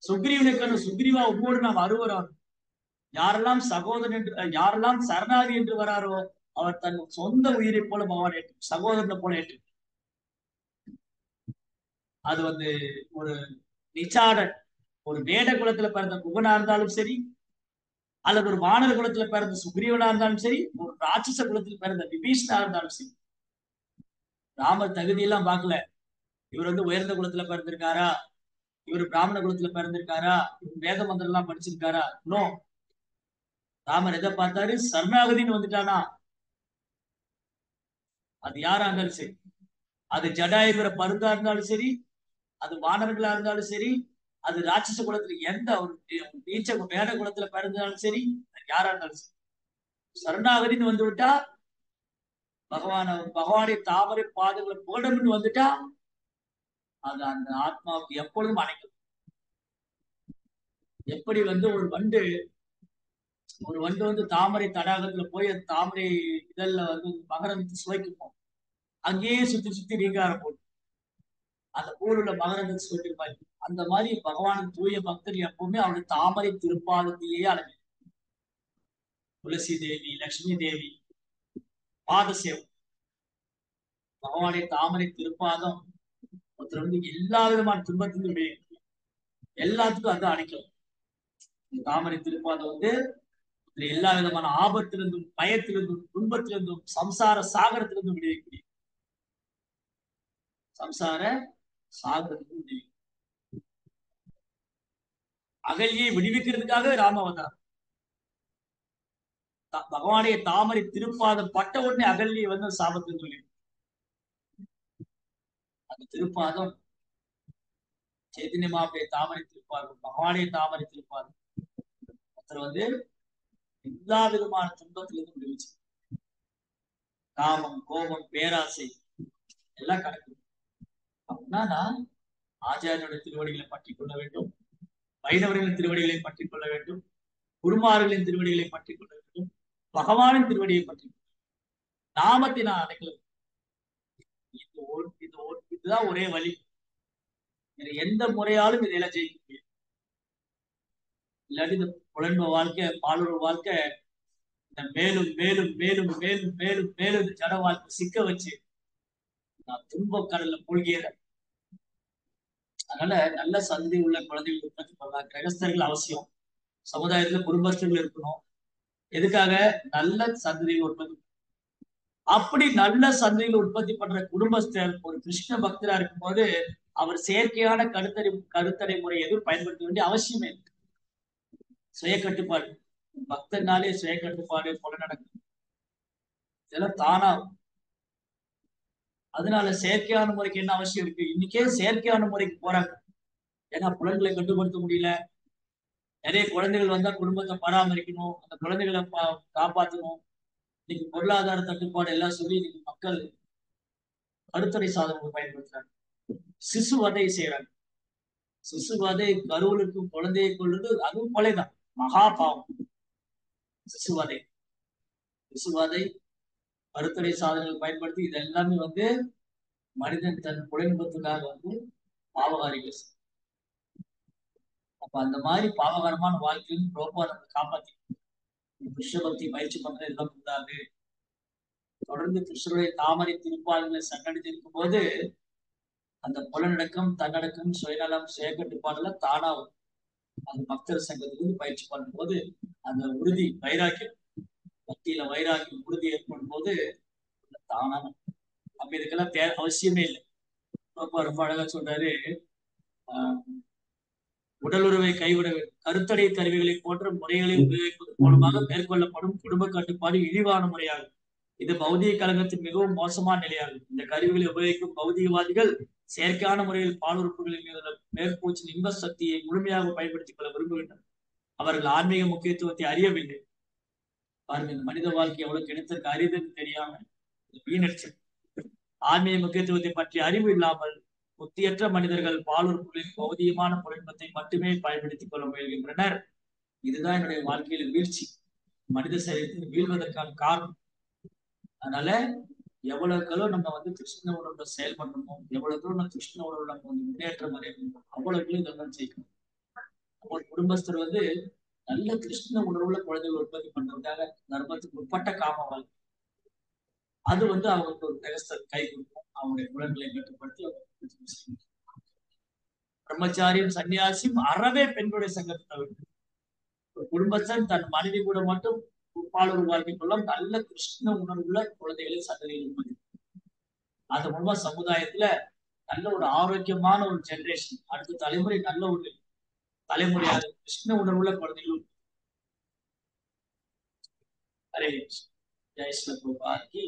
Speaker 1: சுக்ரீவனை கண்ட சுக்ரீவா, உம்மோடு நாம் 6வர் ஆனோம். யாரெல்லாம் சகோதரன் என்று, யாரெல்லாம் சரணாதி என்று வராரோ அவர் தன் சொந்த உயிரை போல பகவான் ஏற்று, சகோதரனை போல ஏற்று. அது ஒரு நிச்சாடன், ஒரு வேட குலத்துல பிறந்த குகனா இருந்தாலும் சரி, அல்லது ஒரு வானர குலத்துல பிறந்த சுக்ரீவனா இருந்தாலும் சரி, ஒரு ராட்சச குலத்தில் பிறந்த விபீஷணா இருந்தாலும் சரி, ராமர் தகுதியெல்லாம் பார்க்கல. இவர் உயர்ந்த குலத்துல பிறந்திருக்காரா, இவர் பிராமண குலத்துல பிறந்திருக்காரா, இவர் வேத மந்திரம் எல்லாம் படிச்சிருக்காரா? நோ. ராமர் எதை பார்த்தாரு? சரணாகதின்னு வந்துட்டானா, அது யாரா இருந்தாலும் சரி, அது ஜடாயுபுர பருந்தா இருந்தாலும் சரி, அது வானர்களா இருந்தாலும் சரி, அது ராட்சச குலத்துல எந்த ஒரு நீச்ச வேட குலத்துல பிறந்தாலும் சரி, யாரா இருந்தாலும் சரி, சரணாகதின்னு வந்து விட்டா, பகவானுடைய தாமரை பாதங்களை போடணும்னு வந்துட்டா, அது அந்த ஆத்மாவுக்கு எப்பொழுதும் அணைக்கும். எப்படி ஒரு வண்டு ஒரு வண்டு வந்து தாமரை தடாகத்துல போய் அந்த தாமரை இதழ்ல வந்து மகரந்தத்தை சுவைக்கும். அங்கேயே சுத்தி சுத்தி ரீங்கார போடும். அந்த பூவில் உள்ள மகரந்தத்தை சுவைக்கிற மாதிரி. அந்த மாதிரி பகவானின் தூய பக்தர் எப்பவுமே அவருடைய தாமரை திருப்பாதத்தையே அழகு. துளசி தேவி, லட்சுமி தேவி பாதசேவம். பகவானுடைய தாமரை திருப்பாதம் ஒருத்தர் வந்து எல்லா விதமான துன்பத்திலும் எல்லாத்துக்கும் அது அணைக்கும். தாமரை திருப்பாதம் வந்து எல்லா விதமான ஆபத்திலிருந்தும், பயத்திலிருந்தும், துன்பத்திலிருந்தும், சம்சார சாகரத்திலிருந்தும் விடுவிக்கக்கூடிய சம்சார சாகரத்திலிருந்து விடுவிக்கும். அகல்யை விடுவிக்கிறதுக்காக ராமாவதாரம். பகவானுடைய தாமரை திருப்பாதம் பட்ட உடனே அகல்யை வந்து சாபத்துன்னு சொல்லி அந்த திருப்பாதம் சைத்தன்ய மகாபிரபுடைய தாமரை திருப்பாதம், பகவானுடைய தாமரை திருப்பாதம் ஒருத்தர் வந்து எல்லா விதமான துன்பத்திலிருந்தும் விடுவிச்சு. காமம், கோபம், பேராசை எல்லாம் கணக்கு. அப்படின்னா நான் ஆச்சாரியனுடைய திருவடிகளை பற்றிக் கொள்ள வேண்டும், வைணவர்களின் திருவடிகளை பற்றிக் கொள்ள வேண்டும், குருமார்களின் திருவடிகளை பற்றிக் கொள்ள வேண்டும், பகவானின் திருவடியை பற்றி நாமத்தை நான் அடைக்கல. இதுதான் ஒரே வழி. எந்த முறையாலும் இதையெல்லாம் ஜெயிக்க முடியும். இல்லாட்டி இந்த புலன்ப வாழ்க்கை, பாலுற வாழ்க்கை, இந்த மேலும் மேலும் மேலும் மேலும் மேலும் மேலும் இந்த ஜட வாழ்க்கை சிக்க வச்சு நான் துன்ப கடல்ல மூழ்கிறேன். அதனால நல்ல சந்தை உள்ள குழந்தைகள் உற்பத்தி பண்ணலாம். கிரகஸ்தர்கள் அவசியம். சமுதாயத்துல குடும்பஸ்தர்கள் இருக்கணும். எதுக்காக? நல்ல சந்ததிகள் உற்பத்தி. அப்படி நல்ல சந்ததிகள் உற்பத்தி பண்ற குடும்பஸ்தர் ஒரு கிருஷ்ண பக்தரா இருக்கும் போது அவர் செயற்கையான கருத்தடை முறை எதுவும் பயன்படுத்த வேண்டிய அவசியமே இல்லை. சுய கட்டுப்பாடு, பக்தனாலே சுய கட்டுப்பாடு போல நடக்கும். இதெல்லாம் தானா. அதனால செயற்கையான முறைக்கு என்ன அவசியம் இருக்கு? இன்னைக்கே செயற்கையான முறைக்கு போறாங்க. ஏன்னா புலன்களை கட்டுப்படுத்த முடியல. நிறைய குழந்தைகள் வந்தா குடும்பத்தை பராமரிக்கணும், அந்த குழந்தைகளை காப்பாற்றணும். இன்னைக்கு பொருளாதார தட்டுப்பாடு எல்லாம் சொல்லி இன்னைக்கு மக்கள் கருத்தடை சாதனங்கள் பயன்படுத்துறாங்க. சிசுவதை செய்யறாங்க. சிசுவதை, கருவலுக்கும் குழந்தையை கொள்வது அதுவும் கொலைதான், மகா பாவம். சிசுவதை கருத்தடை சாதனங்கள் பயன்படுத்தி இது எல்லாமே வந்து மனிதன் தன் குழந்தைக்காக வந்து பாவகாரிகள். அப்ப அந்த மாதிரி பாவகரமான வாழ்க்கையும் ரோபா நம்ம காப்பாத்தி கிருஷ்ண பக்தி பயிற்சி பண்றது எல்லாம் கூடாது. தொடர்ந்து கிருஷ்ணருடைய தாமரை திருப்பாதங்களை சங்கடித்திருக்கும் போது அந்த புலனடக்கம், தன்னடக்கம், சுயநலம், சுயக்கட்டுப்பாடுல தானாகும். அந்த பக்தர் சங்கத்திலிருந்து பயிற்சி பண்ணும் போது அந்த உறுதி, வைராக்கியம், பக்தியில வைராக்கியம் உறுதி ஏற்படும் போது தானான. அப்ப இதுக்கெல்லாம் அவசியமே இல்லை. ரொம்ப அழகா சொல்றாரு. உடலுறவை கைவிட கருத்தடை கருவிகளை போன்ற முறைகளை உபயோகிப்பது மூலமாக மேற்கொள்ளப்படும் குடும்ப கட்டுப்பாடு இழிவான முறையாகும். இது பௌதிக கழகத்தின் மிகவும் மோசமான நிலையாகும். இந்த கருவிகளை உபயோகிக்கும் பௌதிகவாதிகள் செயற்கையான முறையில் பாலுறுப்புகளின் மீது மேற்பூச்சின் இன்ப சக்தியை முழுமையாக பயன்படுத்திக் கொள்ள விரும்புகின்றனர். அவர்கள் ஆன்மீக முக்கியத்துவத்தை அறியவில்லை. பாருங்க, இந்த மனித வாழ்க்கை எவ்வளவு கிடைத்திருக்கு அறிதுன்னு தெரியாம வீணடிச்சு ஆன்மீக முக்கியத்துவத்தை பற்றி அறிவு இல்லாமல் புத்தியற்ற மனிதர்கள் பாலுறுப்புகளின் பௌதிகமான புலன்பத்தை மட்டுமே பயன்படுத்திக் கொள்ள முயல்கின்றனர். இதுதான் என்னுடைய வாழ்க்கையில வீழ்ச்சி, மனித சரீரத்தில் வீழ்வதற்கான காரணம். அதனால எவ்வளவுக்களோ நம்ம வந்து கிருஷ்ண உணர்வுல செயல்படணுமோ, எவ்வளவுக்களோ நம்ம கிருஷ்ண உணர்வுல நம்ம வந்து முன்னேற்றம் அடையணுமோ அவ்வளவுக்களும் இதெல்லாம் செய்யணும். நம்ம குடும்பஸ்தர் வந்து நல்ல கிருஷ்ண உணர்வுல குழந்தைகள் உற்பத்தி பண்றதுக்காக தர்மத்துக்கு உட்பட்ட காம வாழ்க்கை அது வந்து அவங்களுக்கு ஒரு கிரகஸ்தர் கை கொடுக்கும். அவங்களுடைய குழந்தைகளை கட்டுப்படுத்தி பிரம்மச்சாரியும் சன்னியாசியும் அறவே பெண்களுடைய சங்கத்தை தவிர்த்து ஒரு குடும்பஸ்தன் தன் மனைவி கூட மட்டும் பாலுறவு வாழ்க்கை கொள்ள நல்ல கிருஷ்ண உணர்வுள்ள குழந்தைகளை சந்ததிகள் உற்பத்தி. அது மூலமா சமுதாயத்துல நல்ல ஒரு ஆரோக்கியமான ஒரு ஜெனரேஷன், அடுத்த தலைமுறை நல்ல ஒரு தலைமுறையாக கிருஷ்ண உணர்வுள்ள குழந்தைகள். ஹரே ஜெய் ஸ்ரீ பிரபுபாத் கி